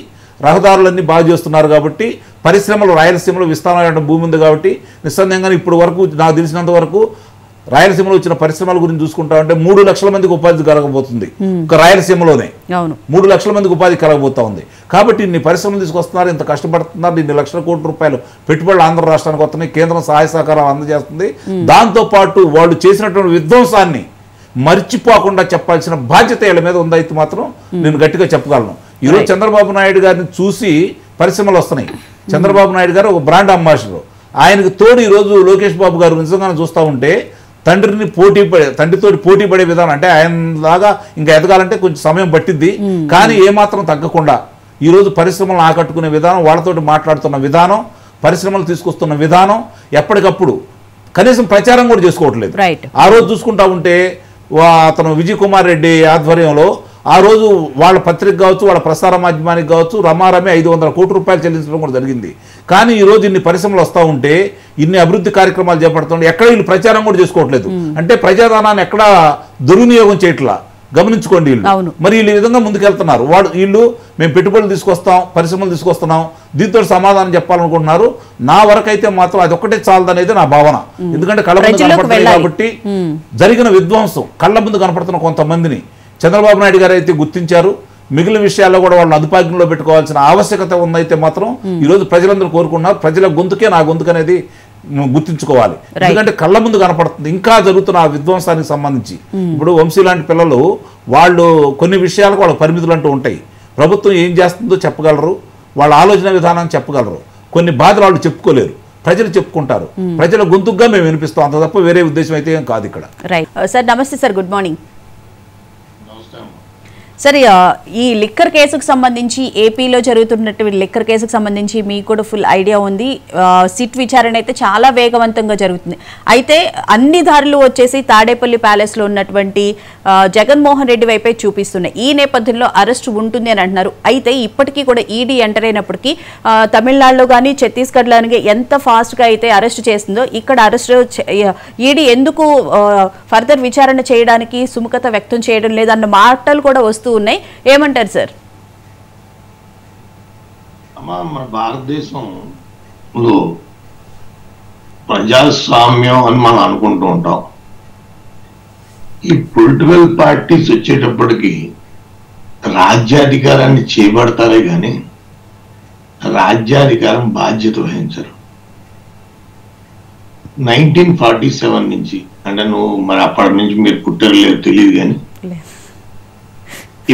రహదారులన్నీ బాగా చేస్తున్నారు కాబట్టి, పరిశ్రమలు రాయలసీమలో విస్తారమైన భూమి ఉంది కాబట్టి నిస్సందేహంగా ఇప్పుడు వరకు నాకు తెలిసినంత వరకు రాయలసీమలో వచ్చిన పరిశ్రమల గురించి చూసుకుంటా ఉంటే 3 లక్షల మందికి ఉపాధి కలగబోతుంది. ఒక రాయలసీమలోనే 3 లక్షల మందికి ఉపాధి కలగబోతా ఉంది. కాబట్టి ఇన్ని పరిశ్రమలు తీసుకొస్తున్నారు, ఇంత కష్టపడుతున్నారు, ఇన్ని లక్షల కోట్ల రూపాయలు పెట్టుబడులు ఆంధ్ర రాష్ట్రానికి వస్తున్నాయి, కేంద్రం సహాయ సహకారాలు అందజేస్తుంది. దాంతోపాటు వాళ్ళు చేసినటువంటి విధ్వంసాన్ని మర్చిపోకుండా చెప్పాల్సిన బాధ్యత వీళ్ళ మీద ఉందైతే మాత్రం నేను గట్టిగా చెప్పగలను. ఈరోజు చంద్రబాబు నాయుడు గారిని చూసి పరిశ్రమలు వస్తున్నాయి. చంద్రబాబు నాయుడు గారు ఒక బ్రాండ్ అంబాసిడర్. ఆయనకు తోడు ఈరోజు లోకేష్ బాబు గారు నిజంగా చూస్తూ ఉంటే తండ్రితోటి పోటీ పడే విధానం, అంటే ఆయన లాగా ఇంకా ఎదగాలంటే కొంచెం సమయం పట్టిద్ది, కానీ ఏమాత్రం తగ్గకుండా ఈరోజు పరిశ్రమలను ఆకట్టుకునే విధానం, వాళ్ళతోటి మాట్లాడుతున్న విధానం, పరిశ్రమలు తీసుకొస్తున్న విధానం, ఎప్పటికప్పుడు కనీసం ప్రచారం కూడా చేసుకోవట్లేదు. ఆ రోజు చూసుకుంటా ఉంటే అతను విజయ్ కుమార్ రెడ్డి ఆధ్వర్యంలో ఆ రోజు వాళ్ళ పత్రిక కావచ్చు, వాళ్ళ ప్రసార మాధ్యమానికి కావచ్చు, రమారమే 500 కోట్ల రూపాయలు చెల్లించడం కూడా జరిగింది. కానీ ఈరోజు ఇన్ని పరిశ్రమలు వస్తూ ఉంటే, ఇన్ని అభివృద్ధి కార్యక్రమాలు చేపడుతుంటే ఎక్కడ వీళ్ళు ప్రచారం కూడా చేసుకోవట్లేదు. అంటే ప్రజాధనాన్ని ఎక్కడ దుర్వినియోగం చేయట్లా, గమనించుకోండి వీళ్ళు. మరి వీళ్ళు ఈ విధంగా ముందుకెళ్తున్నారు. వీళ్ళు మేము పెట్టుబడులు తీసుకొస్తాం, పరిశ్రమలు తీసుకొస్తున్నాం, దీంతో సమాధానం చెప్పాలనుకుంటున్నారు. నా వరకు అయితే మాత్రం అది ఒక్కటే చాలదనేది నా భావన. ఎందుకంటే కళ్ళ ముందు కనపడుతుంది కాబట్టి జరిగిన విధ్వంసం కళ్ళ ముందు కనపడుతున్న కొంతమందిని చంద్రబాబు నాయుడు గారు అయితే గుర్తించారు. మిగిలిన విషయాల్లో కూడా వాళ్ళని అదుపాజ్ఞంలో పెట్టుకోవాల్సిన ఆవశ్యకత ఉందైతే మాత్రం ఈరోజు ప్రజలందరూ కోరుకున్నారు. ప్రజల గొంతుకే నా గొంతుకు అనేది గుర్తించుకోవాలి. ఎందుకంటే కళ్ళ ముందు కనపడుతుంది ఇంకా జరుగుతున్న ఆ విధ్వంసానికి సంబంధించి. ఇప్పుడు వంశీ లాంటి పిల్లలు వాళ్ళు కొన్ని విషయాలకు వాళ్ళ పరిమితులు అంటూ ఉంటాయి. ప్రభుత్వం ఏం చేస్తుందో చెప్పగలరు, వాళ్ళ ఆలోచన విధానం చెప్పగలరు. కొన్ని బాధలు వాళ్ళు చెప్పుకోలేరు, ప్రజలు చెప్పుకుంటారు. ప్రజల గొంతుగా మేము వినిపిస్తాం, అంత తప్ప వేరే ఉద్దేశం అయితే ఏం కాదు ఇక్కడ.
రైట్ సార్, నమస్తే సార్, గుడ్ మార్నింగ్ సార్. ఈ లిక్కర్ కేసుకు సంబంధించి, ఏపీలో జరుగుతున్నటువంటి లిక్కర్ కేసుకు సంబంధించి మీకు కూడా ఫుల్ ఐడియా ఉంది. సిట్ విచారణ అయితే చాలా వేగవంతంగా జరుగుతుంది. అయితే అన్ని దారులు వచ్చేసి తాడేపల్లి ప్యాలెస్లో ఉన్నటువంటి జగన్మోహన్ రెడ్డి వైపే చూపిస్తున్నాయి. ఈ నేపథ్యంలో అరెస్ట్ ఉంటుంది అని అంటున్నారు. అయితే ఇప్పటికీ కూడా ఈడీ ఎంటర్ అయినప్పటికీ తమిళనాడులో కానీ ఛత్తీస్గఢ్లో కానీ ఎంత ఫాస్ట్గా అయితే అరెస్ట్ చేస్తుందో, ఇక్కడ అరెస్ట్ ఈడీ ఎందుకు ఫర్దర్ విచారణ చేయడానికి సుముఖత వ్యక్తం చేయడం లేదన్న మాటలు కూడా వస్తూ ఉన్నాయి. ఏమంటారు సార్?
మన భారతదేశంలో ప్రజాస్వామ్యం అని మనం అనుకుంటూ ఉంటాం. ఈ పొలిటికల్ పార్టీస్ వచ్చేటప్పటికి రాజ్యాధికారాన్ని చేపడతారే కానీ రాజ్యాధికారం బాధ్యత వహించరు. 1947 నుంచి, అంటే నువ్వు మరి అప్పటి నుంచి మీరు పుట్టారు లేదు తెలియదు, కానీ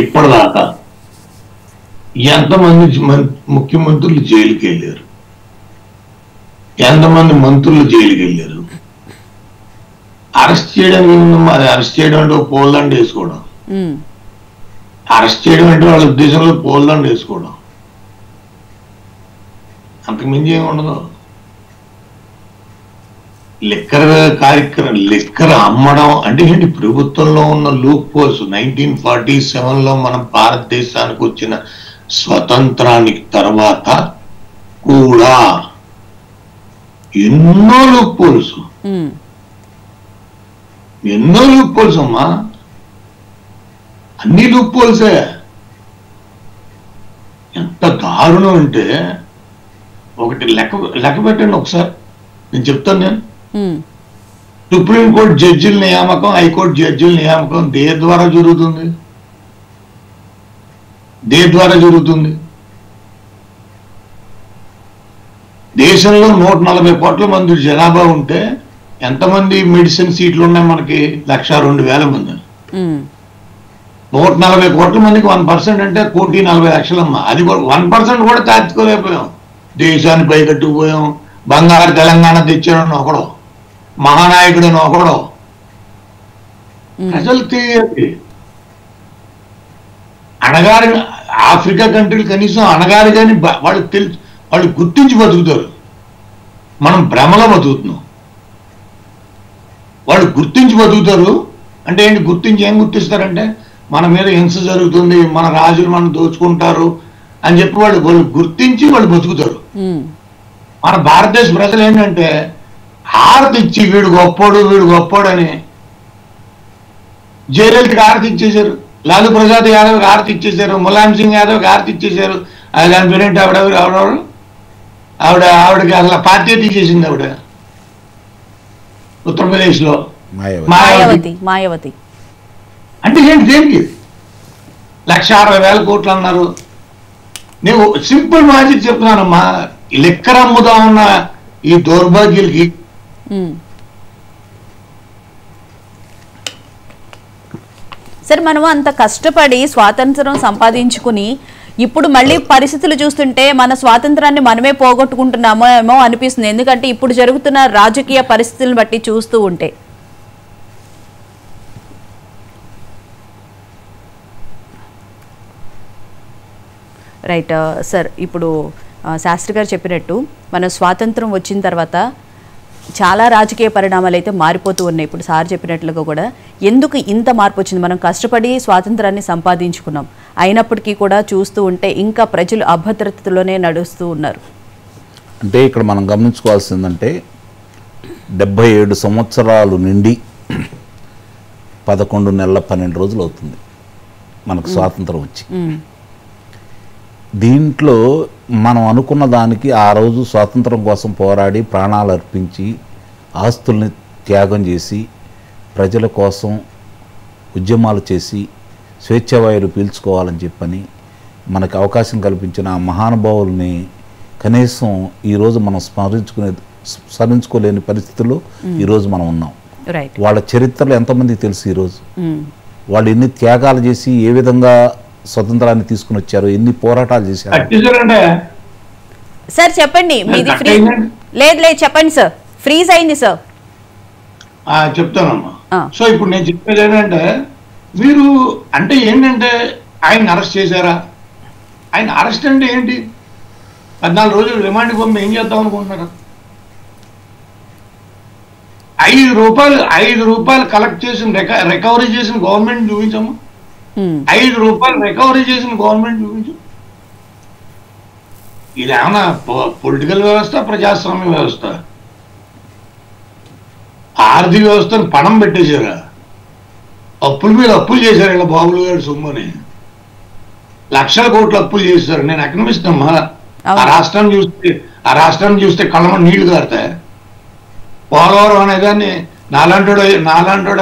ఇప్పటిదాకా ఎంతమంది ముఖ్యమంత్రులు జైలుకి వెళ్ళారు, ఎంతమంది మంత్రులు జైలుకి వెళ్ళారు. అరెస్ట్ చేయడం ఏముందమ్మా, అది అరెస్ట్ చేయడం అంటే పోల్దండ వేసుకోవడం. అరెస్ట్ చేయడం అంటే వాళ్ళ ఉద్దేశంలో పోల్దండ వేసుకోవడం, అంతకుమించి ఏమి ఉండదు. లిక్కర్ కార్యక్రమం, లిక్కర్ అమ్మడం అంటే ఏంటి? ప్రభుత్వంలో ఉన్న లూప్ హోల్స్. 1947లో మనం భారతదేశానికి వచ్చిన స్వతంత్రానికి తర్వాత కూడా ఎన్నో లూప్ హోల్స్, ఎన్నో లూప్ హోల్స్ అమ్మా, అన్ని లూప్ హోల్సే. ఎంత దారుణం అంటే, ఒకటి లెక్క పెట్టండి ఒకసారి, నేను చెప్తాను. నేను సుప్రీంకోర్టు జడ్జిల నియామకం, హైకోర్టు జడ్జిల నియామకం దేని ద్వారా జరుగుతుంది? దేని ద్వారా జరుగుతుంది? దేశంలో 140 కోట్ల మంది జనాభా ఉంటే ఎంతమంది మెడిసిన్ సీట్లు ఉన్నాయి మనకి? 1,02,000 మంది. 140 కోట్ల మందికి 1% అంటే 1,40,00,000 అది 1% కూడా తాచుకోలేకపోయాం. దేశాన్ని పైకట్టుకుపోయాం. బంగారు తెలంగాణ తెచ్చాడని ఒకడు, మహానాయకుడని ఒకడు. ప్రజలు తెలియదు. ఆఫ్రికా కంట్రీలు కనీసం అనగారు కానీ వాళ్ళు గుర్తించి బతుకుతారు. మనం భ్రమలో బతుకుతున్నాం. వాళ్ళు గుర్తించి బతుకుతారు. అంటే ఏంటి గుర్తించి ఏం గుర్తిస్తారంటే మన మీద హింస జరుగుతుంది, మన రాజులు మనం దోచుకుంటారు అని చెప్పి వాళ్ళు గుర్తించి వాళ్ళు బతుకుతారు. మన భారతదేశ ప్రజలు ఏంటంటే హారతి ఇచ్చి వీడు గొప్పోడు అని జయలలితకి హారతి ఇచ్చేశారు, లాలూ ప్రసాద్ యాదవ్కి హారతి ఇచ్చేశారు, ములాయం సింగ్ యాదవ్కి హారతి ఇచ్చేశారు. దాని పేరేంటి ఆవిడకి అసలు పార్టీ తీసేసింది ఆవిడ ఉత్తరప్రదేశ్ లో
మాయావతి.
అంటే ఏంటి దేనికి 1,60,000 కోట్లు అన్నారు. నేను సింపుల్ లాజిక్ చెప్తున్నానమ్మా. లెక్కర అమ్ముదా ఉన్న ఈ దౌర్భాగ్యులకి
సరే మనం అంత కష్టపడి స్వాతంత్రం సంపాదించుకుని ఇప్పుడు మళ్ళీ పరిస్థితులు చూస్తుంటే మన స్వాతంత్రాన్ని మనమే పోగొట్టుకుంటున్నామో ఏమో అనిపిస్తుంది. ఎందుకంటే ఇప్పుడు జరుగుతున్న రాజకీయ పరిస్థితులను బట్టి చూస్తూ ఉంటే. రైట్ సార్, ఇప్పుడు శాస్త్రి గారు చెప్పినట్టు మన స్వాతంత్రం వచ్చిన తర్వాత చాలా రాజకీయ పరిణామాలు అయితే మారిపోతూ ఉన్నాయి. ఇప్పుడు సార్ చెప్పినట్లుగా కూడా ఎందుకు ఇంత మార్పు వచ్చింది? మనం కష్టపడి స్వాతంత్రాన్ని సంపాదించుకున్నాం, అయినప్పటికీ కూడా చూస్తూ ఉంటే ఇంకా ప్రజలు అభద్రతలోనే నడుస్తూ ఉన్నారు.
అంటే ఇక్కడ మనం గమనించుకోవాల్సిందంటే 77 సంవత్సరాలు నిండి 11 నెలల 12 రోజులు అవుతుంది మనకు స్వాతంత్రం వచ్చి. దీంట్లో మనం అనుకున్న దానికి ఆ రోజు స్వాతంత్రం కోసం పోరాడి ప్రాణాలు అర్పించి ఆస్తుల్ని త్యాగం చేసి ప్రజల కోసం ఉద్యమాలు చేసి స్వేచ్ఛావాయులు పీల్చుకోవాలని చెప్పని మనకు అవకాశం కల్పించిన ఆ మహానుభావుల్ని కనీసం ఈరోజు మనం స్మరించుకోలేని పరిస్థితుల్లో ఈరోజు మనం ఉన్నాం. వాళ్ళ చరిత్రలో ఎంతమందికి తెలుసు ఈరోజు? వాళ్ళు ఎన్ని త్యాగాలు చేసి ఏ విధంగా స్వతంత్రాన్ని తీసుకుని వచ్చారు, ఎన్ని పోరాటాలు చేశారు.
సార్ చెప్పండి, మీది ఫ్రీ లేదు చెప్పండి సార్. ఫ్రీజ్ అయింది సార్.
చెప్తానమ్మా. సో ఇప్పుడు నేను చెప్పేది ఏంటంటే మీరు అంటే ఏంటంటే ఆయన అరెస్ట్ చేశారా? ఆయన అరెస్ట్ అంటే ఏంటి? 14 రోజులు రిమాండ్కి పంపి ఏం చేద్దాం అనుకుంటున్నారు? 5 రూపాయలు కలెక్ట్ చేసిన రికవరీ చేసిన గవర్నమెంట్ చూపించమ్మా. 5 రూపాయలు రికవరీ చేసిన గవర్నమెంట్ చూపించు. ఇది ఏమన్నా పొలిటికల్ వ్యవస్థ, ప్రజాస్వామ్య వ్యవస్థ? ఆర్థిక వ్యవస్థను పణం పెట్టేశారా? అప్పుల మీద అప్పులు చేశారు. ఇలా బాబులు గారు సొమ్ముని లక్షల కోట్లు అప్పులు చేశారు. నేను ఎకనమిస్ట్ అమ్మా. ఆ రాష్ట్రాన్ని చూస్తే కళ్ళమ నీళ్లు కారుతాయి. పోలవరం అనేదాన్ని నాలాంటోడు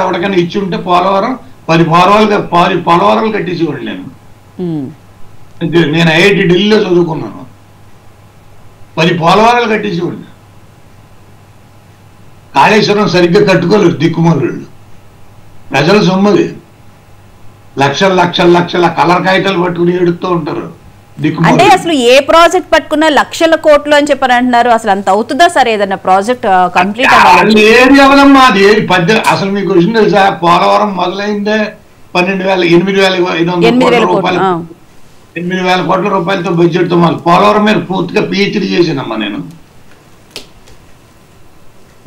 ఎవరికైనా ఇచ్చి ఉంటే పోలవరం 10 పోలవరాలు కట్టించేవాడు. నేను ఐఐటి ఢిల్లీలో చదువుకున్నాను. 10 పోలవరాలు కట్టించేవాడిని. కాళేశ్వరం సరిగ్గా కట్టుకోలేరు దిక్కుమల్లుళ్ళు. ప్రజల సొమ్ముది. లక్షల కలర్ కాగితాలు పట్టుకుని ఏడుస్తూ ఉంటారు.
అంటే అసలు ఏ ప్రాజెక్ట్ పట్టుకున్నా లక్షల కోట్లు అని చెప్పని అంటున్నారు. అసలు అంత అవుతుందా సార్ ఏదన్నా ప్రాజెక్ట్ కంప్లీట్ అవ్వాలి?
ఏది అవదమ్మా. అది ఏది అసలు మీకు విషయం తెలుసా? పోలవరం మొదలైందే 8,500 రూపాయలు, 8,000 కోట్ల రూపాయలతో బడ్జెట్తో పోలవరం మీద పూర్తిగా పిహెచ్డీ చేశానమ్మా నేను.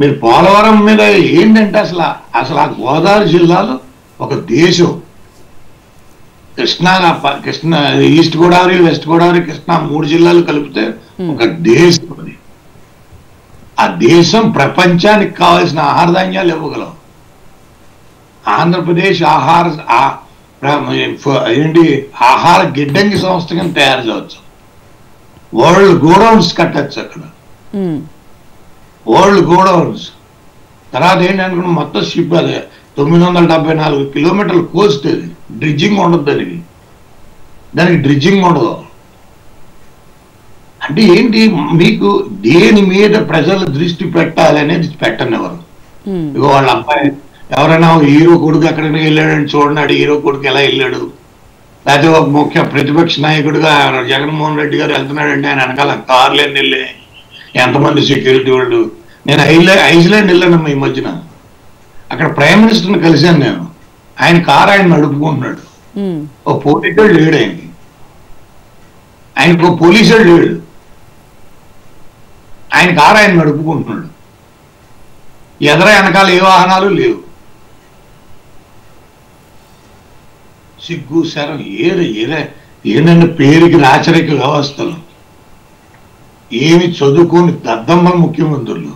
మీరు పోలవరం మీద ఏంటంటే అసలు ఆ గోదావరి జిల్లాలో ఒక దేశం. కృష్ణ ఈస్ట్ గోదావరి, వెస్ట్ గోదావరి, కృష్ణా 3 జిల్లాలు కలిపితే ఒక దేశం. అది ఆ దేశం ప్రపంచానికి కావాల్సిన ఆహార ధాన్యాలు ఇవ్వగలం. ఆంధ్రప్రదేశ్ ఆహార గిడ్డంగి సంస్థ కింద తయారు చేయవచ్చు. వరల్డ్ గోడౌన్స్ కట్టచ్చు అక్కడ. World godowns. తర్వాత ఏంటనుకున్నా మొత్తం షిప్ అదే 974 కిలోమీటర్లు కోస్ట్. అది డ్రిడ్జింగ్ ఉండదు. దానికి డ్రిడ్జింగ్ ఉండదు. అంటే ఏంటి? మీకు దేని మీద ప్రజల దృష్టి పెట్టాలి అనేది పెట్టనివ్వరు. ఇగో వాళ్ళ అబ్బాయి ఎవరైనా హీరో కొడుకు ఎక్కడికి వెళ్ళాడని చూడండి, హీరో కొడుకు ఎలా వెళ్ళాడు. లేకపోతే ఒక ముఖ్య ప్రతిపక్ష నాయకుడిగా జగన్మోహన్ రెడ్డి గారు వెళ్తున్నాడంటే ఆయన వెనకాల కార్లేని వెళ్ళి ఎంతమంది సెక్యూరిటీ వాళ్ళు. నేను ఐస్లాండ్ వెళ్ళానమ్మా ఈ మధ్యన. అక్కడ ప్రైమ్ మినిస్టర్ని కలిశాను నేను. ఆయన కారు ఆయన నడుపుకుంటున్నాడు. ఓ పొలిటికల్ లీడ్ ఆయనకి. ఆయనకు పోలీసుడు లేడు, ఆయన కారు ఆయన నడుపుకుంటున్నాడు, ఎదర వెనకాల ఏ వాహనాలు లేవు. సిగ్గు శరం ఏంటంటే పేరుకి రాచరిక వ్యవస్థలు, ఏమి చదువుకోని దద్దమ్మలు ముఖ్యమంత్రులు,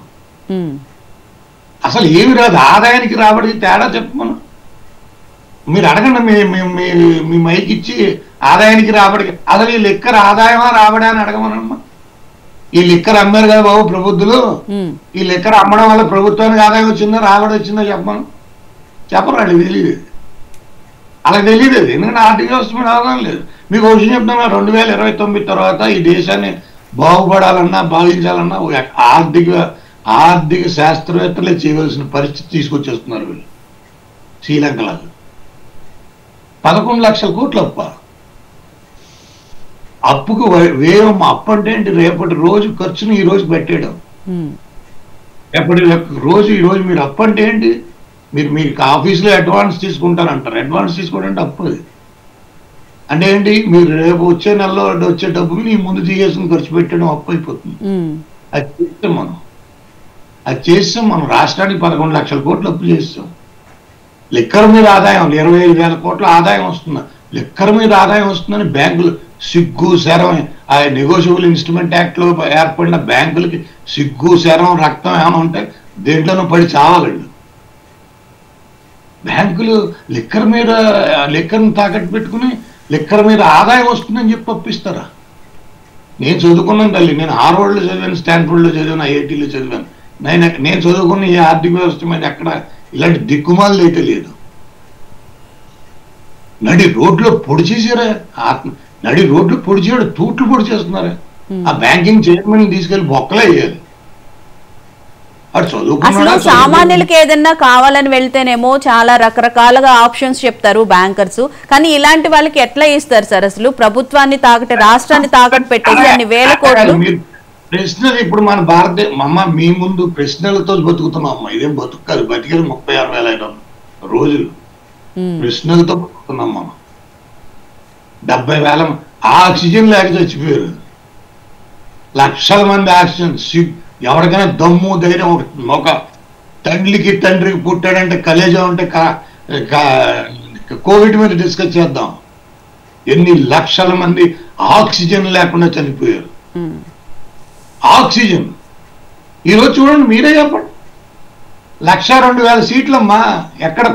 అసలు ఏమి రాదు. ఆదాయానికి రాబడికి తేడా చెప్పమను. మీరు అడగండి, మీ మైకి ఇచ్చి ఆదాయానికి రాబడికి, అసలు ఈ లిక్కర్ ఆదాయమా రాబడా అని అడగమనమ్మా. ఈ లిక్కర్ అమ్మారు కదా బాబు ప్రబుద్ధులు, ఈ లిక్కర్ అమ్మడం వల్ల ప్రభుత్వానికి ఆదాయం వచ్చిందో రాబడి వచ్చిందో చెప్పమను. చెప్పరు, వాళ్ళకి తెలియదు. అలా తెలియదు, ఎందుకంటే ఆర్థిక వ్యవస్థ మీద అవగాహన లేదు. మీకు ఒక విషయం చెప్తున్నా, 2029 తర్వాత ఈ దేశాన్ని బాగుపడాలన్నా భావించాలన్నా ఆర్థిక శాస్త్రవేత్తలే చేయవలసిన పరిస్థితి తీసుకొచ్చేస్తున్నారు వీళ్ళు. శ్రీలంకలో 11 లక్షల కోట్లు అప్పుకు వ్యయం. అప్పు అంటే ఏంటి? రేపటి రోజు ఖర్చును ఈ రోజు పెట్టేయడం. రేపటి రోజు ఈ రోజు మీరు అప్పు అంటే ఏంటి? మీరు ఆఫీసులో అడ్వాన్స్ తీసుకుంటారంటారు. అడ్వాన్స్ తీసుకోవడం అప్పు. అది అంటే ఏంటి? మీరు రేపు వచ్చే నెలలో వచ్చే డబ్బులు నీ ముందు తీసేసుకుని ఖర్చు పెట్టడం అప్పు అయిపోతుంది. అది చేస్తాం మనం రాష్ట్రానికి 11 లక్షల కోట్లు అప్పు చేస్తాం. లిక్కర్ మీద ఆదాయం 25,000 కోట్ల ఆదాయం వస్తుంది. లిక్కర్ మీద ఆదాయం వస్తుందని బ్యాంకులు సిగ్గు శరం, ఆ నెగోషియబుల్ ఇన్స్ట్రుమెంట్ యాక్ట్ లో ఏర్పడిన బ్యాంకులకి సిగ్గు శరం రక్తం ఏమైనా ఉంటే దేంట్లోనూ పడి చావాలండి. బ్యాంకులు లిక్కర్ని తాకట్టు పెట్టుకుని లిక్కర్ మీద ఆదాయం వస్తుందని చెప్పి పంపిస్తారా? నేను చదువుకున్నాను తల్లి, నేను హార్వర్డ్లో చదివాను, స్టాన్ఫోర్డ్లో చదివాను, ఐఐటీలో చదివాను. నేను చదువుకున్న ఈ ఆర్థిక వ్యవస్థ మీద ఎక్కడ ఇలాంటి దిక్కుమాలు అయితే లేదు. నడి రోడ్లో పొడి చేసారా? నడి రోడ్లు పొడి చేయడు, తూట్లు పొడి చేస్తున్నారా? ఆ బ్యాంకింగ్ చైర్మన్ తీసుకెళ్లి బొక్కలే వేయాలి.
అసలు సామాన్యులకి ఏదన్నా కావాలని వెళ్తేనేమో చాలా రకరకాలుగా ఆప్షన్స్ చెప్తారు బ్యాంకర్స్, కానీ ఇలాంటి వాళ్ళకి ఎట్లా ఇస్తారు సార్? అసలు ప్రభుత్వాన్ని రాష్ట్రాన్ని తాకట్టు పెట్టేసి అన్ని వేల కోట్లు.
ప్రశ్నలు ఇప్పుడు మన భారతదేశం మీ ముందు ప్రశ్నలతో బతుకుతున్నాం అమ్మా. ఇదేం బతుకాలి, బతికేది 36,500 రోజులు ప్రశ్నలతో బతుకుతున్నాం మనం. 70,000 ఆక్సిజన్ లేక చచ్చిపోయారు, లక్షల మంది ఆక్సిజన్. ఎవరికైనా దమ్ము ధైర్యం, ఒక తండ్రికి పుట్టాడంటే కలేజా ఉంటే కోవిడ్ మీద డిస్కస్ చేద్దాం. ఎన్ని లక్షల మంది ఆక్సిజన్ లేకుండా చనిపోయారు. ఆక్సిజన్ ఈరోజు చూడండి, మీరే చెప్పండి. 102,000 సీట్లమ్మా. ఎక్కడ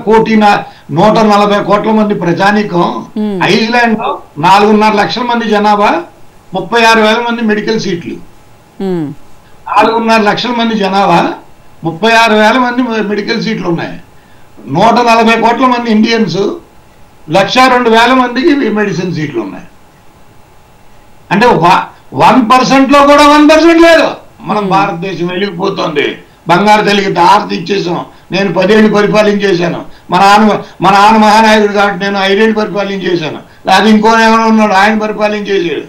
140 కోట్ల మంది ప్రజానీకం. ఐస్లాండ్ లో 4.5 లక్షల మంది జనాభా, 36,000 మంది మెడికల్ సీట్లు. 4.5 లక్షల మంది జనాభా, 36,000 మంది మెడికల్ సీట్లు ఉన్నాయి. 140 కోట్ల మంది ఇండియన్స్, 102,000 మందికి మెడిసిన్ సీట్లు ఉన్నాయి. అంటే 1% లో కూడా 1% లేదు. మనం భారతదేశం వెళ్ళిపోతుంది. బంగారు తల్లికి హారతి ఇచ్చేసాం. నేను 10 ఏళ్ళు పరిపాలించేశాను. మా నాన్న మహానాయకుడు కాబట్టి నేను 5 ఏళ్ళు పరిపాలించేశాను. లేదా ఇంకోనేమైనా ఉన్నాడు, ఆయన పరిపాలించేసాడు.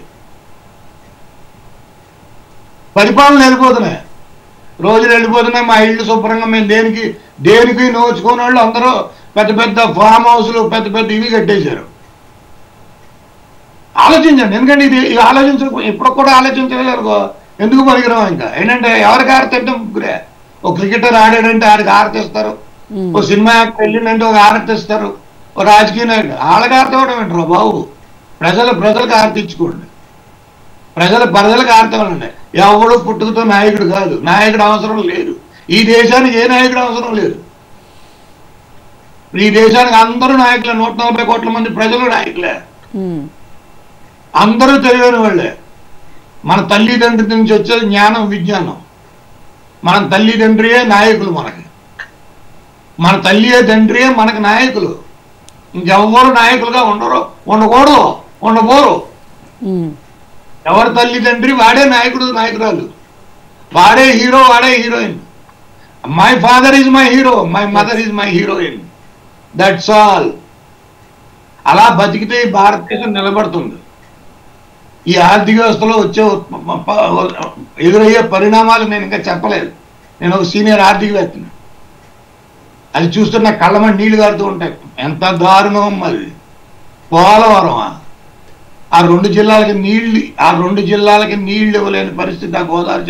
పరిపాలన వెళ్ళిపోతున్నాయి, రోజులు వెళ్ళిపోతున్నాయి. మా ఇళ్ళు శుభ్రంగా మేము దేనికి నోచుకునే వాళ్ళు అందరూ పెద్ద పెద్ద ఫామ్ హౌస్లు, పెద్ద పెద్ద ఇవి కట్టేశారు. ఆలోచించండి, ఎందుకంటే ఇది ఇప్పుడు కూడా ఆలోచించగలరు. ఎందుకు పనికిరాం? ఇంకా ఏంటంటే ఎవరికి ఆరతింటే ముగ్గురే. ఓ క్రికెటర్ ఆడాడంటే ఆడికి ఆరతిస్తారు, ఓ సినిమా యాక్టర్ వెళ్ళిందంటే ఒక ఆరతిస్తారు, ఓ రాజకీయ నాయకుడు వాళ్ళకి ఆరతివ్వడం ఏంటారు బాబు? ప్రజలకు ఆరతించుకోండి, ప్రజలకు ఆరతివ్వాలండి. ఎవడు పుట్టుకతో నాయకుడు కాదు, నాయకుడు అవసరం లేదు. ఈ దేశానికి ఏ నాయకుడు అవసరం లేదు. ఈ దేశానికి అందరూ నాయకులే. 140 కోట్ల మంది ప్రజలు నాయకులే, అందరూ తెలియని వాళ్ళే. మన తల్లిదండ్రుల నుంచి వచ్చే జ్ఞానం, విజ్ఞానం. మన తల్లిదండ్రియే నాయకులు మనకి, మన తల్లియే తండ్రియే మనకి నాయకులు. ఇంకెవ్వరు నాయకులుగా ఉండకూడదు, ఉండబోరు. ఎవరి తల్లిదండ్రి వాడే నాయకుడు, నాయకురాలు, వాడే హీరో, వాడే heroine. My father is my hero, my mother is my heroine, that's all. అలా బతికితే ఈ భారతదేశం నిలబడుతుంది. ఈ ఆర్థిక వ్యవస్థలో వచ్చే ఎదురయ్యే పరిణామాలు నేను ఇంకా చెప్పలేదు. నేను ఒక సీనియర్ ఆర్థికవేత్తని. అది చూస్తున్న కళ్ళమని నీళ్లు కారుతూ ఉంటాయి. ఎంత దారుణం అది. పోలవరమా, ఆ రెండు జిల్లాలకి నీళ్లు ఇవ్వలేని పరిస్థితి ఆ గోదావరి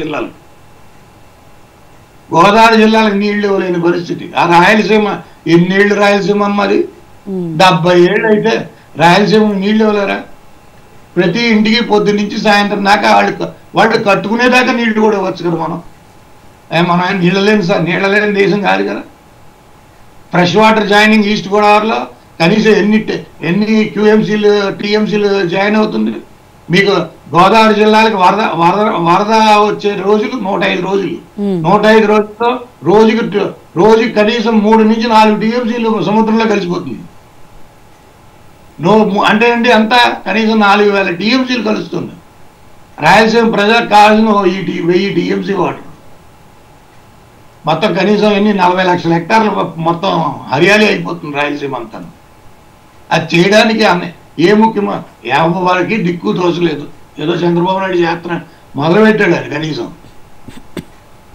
జిల్లాలకు నీళ్లు ఇవ్వలేని పరిస్థితి. ఆ రాయలసీమ ఎన్నేళ్ళు రాయలసీమ మరి 70 ఏళ్ళు అయితే రాయలసీమ నీళ్లు ఇవ్వలేరా? ప్రతి ఇంటికి పొద్దు నుంచి సాయంత్రం దాకా వాళ్ళు కట్టుకునేదాకా నీళ్లు కూడా ఇవ్వచ్చు కదా. మనం నీళ్ళ లేని దేశం కాదు కదా. ఫ్రెష్ వాటర్ జాయినింగ్ ఈస్ట్ గోదావరిలో కనీసం ఎన్ని క్యూఎంసీలు టీఎంసీలు జాయిన్ అవుతుంది? మీకు గోదావరి జిల్లాలకు వరద వచ్చే రోజులు 105 రోజులు. 105 రోజుల్లో రోజుకి కనీసం 3 నుంచి 4 టీఎంసీలు సముద్రంలో కలిసిపోతుంది. అంటే ఏంటి అంతా కనీసం 4000 టీఎంసీలు కలుస్తుంది. రాయలసీమ ప్రజలకు కావాల్సిన 1000 టీఎంసీ వాటర్. మొత్తం కనీసం 40 లక్షల హెక్టార్లు మొత్తం హరియాలి అయిపోతుంది రాయలసీమ అంతా. అది చేయడానికి ఏ ముఖ్యమంత్రి ఎవరికి దిక్కు తోచలేదు. ఏదో చంద్రబాబు నాయుడు చేస్తున్నాడు, మొదలుపెట్టాడు. అది కనీసం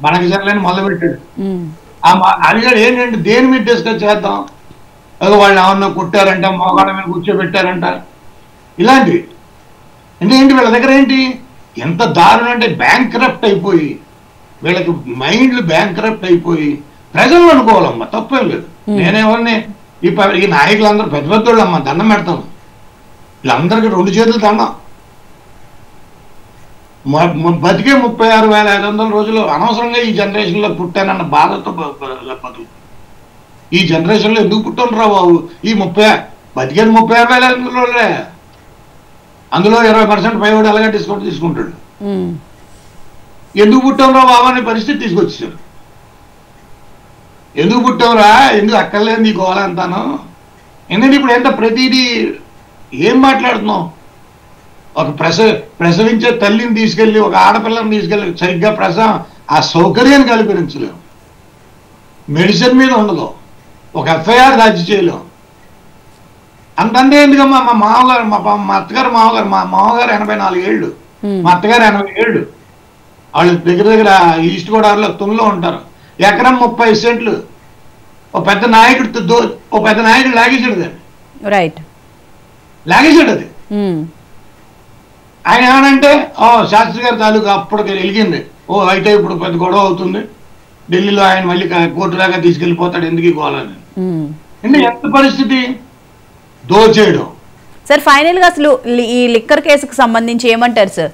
మనకి జరలేని మొదలుపెట్టాడు. అడిగాడు ఏంటంటే దేని మీద డిస్కస్ చేద్దాం, ఏదో వాళ్ళు ఏమన్నా కుట్టారంట, మోగాళ్ళ మీద కూర్చోబెట్టారంట, ఇలాంటివి. అంటే ఏంటి వీళ్ళ దగ్గర ఏంటి ఎంత దారుణం అంటే బ్యాంక్రప్ట్ అయిపోయి, వీళ్ళకి మైండ్లు బ్యాంక్రప్ట్ అయిపోయి ప్రజలు అనుకోవాలమ్మా, తప్పేం లేదు. నేనేమన్నా ఈ నాయకులందరూ పెద్ద పెద్దోళ్ళు అమ్మా, దండం పెడతాను. వీళ్ళందరికీ 2 చేతులు దండం. బతికే 36,500 రోజులు అనవసరంగా ఈ జనరేషన్లో పుట్టానన్న బాధతో బతుకు. ఈ జనరేషన్లో ఎందుకు పుట్టాను రా బాబు? ఈ బతికేది 36,500 రోజులే. అందులో 20% పైవాడు అలాగే డిస్కౌంట్ తీసుకుంటాడు. ఎందుకు పుట్టావురా బాబు అనే పరిస్థితి తీసుకొచ్చారు. ఎందుకు పుట్టావురా, ఎందుకు అక్కర్లేదు నీ గోళ అంతాను. ఎందుకంటే ఇప్పుడు ఎంత ప్రతిదీ ఏం మాట్లాడుతున్నావు? ఒక ప్రసవించే తల్లిని తీసుకెళ్ళి, ఒక ఆడపిల్లని తీసుకెళ్ళి సరిగ్గా ఆ సౌకర్యాన్ని కల్పించలేము. మెడిసిన్ మీద ఉండదు, ఒక ఎఫ్ఐఆర్ దాచి చేయలేము. అంతంటే ఎందుకమ్మా మా మామగారు, మా అత్తగారు మా మామగారు 84 ఏళ్ళు, మా అత్తగారు 80 ఏళ్ళు. వాళ్ళు దగ్గర ఈస్ట్ గోదావరిలో తుల్లో ఉంటారు. ఎకరం 30 సెంట్లు. ఒక పెద్ద నాయకుడు లాగేసాడు దాన్ని. లాగేసాడు అది. ఆయన ఏమనంటే శాస్త్రి గారి తాలూకా అప్పుడు వెలిగింది. అయితే ఇప్పుడు పెద్ద గొడవ అవుతుంది, ఢిల్లీలో ఆయన మళ్ళీ కోర్టు దాకా తీసుకెళ్లిపోతాడు, ఎందుకు ఇవ్వాలని. అంటే ఎంత పరిస్థితి దోచేయడం.
సార్ ఫైనల్ గా అసలు ఈ లిక్కర్ కేసుకు సంబంధించి ఏమంటారు సార్?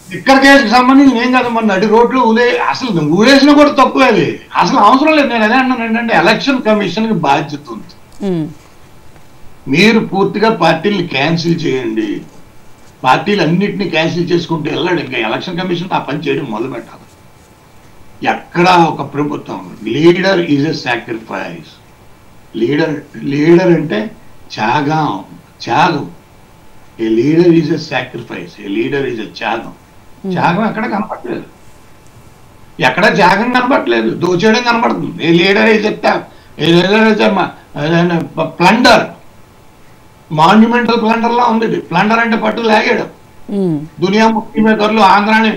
లిక్కర్ కేసుకు సంబంధించి ఏం కాదు, మన నడి రోడ్లు అసలు ఊరేసినా కూడా తక్కువే. అసలు అవసరం లేదు. నేను అదే అన్నాను ఏంటంటే ఎలక్షన్ కమిషన్ కి బాధ్యత ఉంది. మీరు పూర్తిగా పార్టీలు క్యాన్సిల్ చేయండి. పార్టీలు అన్నింటినీ క్యాన్సిల్ చేసుకుంటూ వెళ్ళాడు. ఇంకా ఎలక్షన్ కమిషన్ ఆ పని చేయడం మొదలు పెట్టాలి. ఎక్కడ ఒక ప్రభుత్వం leader is a sacrifice. Leader అంటే త్యాగం. A leader is a sacrifice, a leader is a త్యాగం. త్యాగం ఎక్కడ కనపడలేదు, ఎక్కడ త్యాగం కనపడలేదు, దోచేయడం కనపడుతుంది. A leader is a plunder, monumental plunder లా ఉంది. ప్లండర్ అంటే పట్టు లాగాడు. దునియా ముఖ్య మేకర్లు ఆంధ్రాని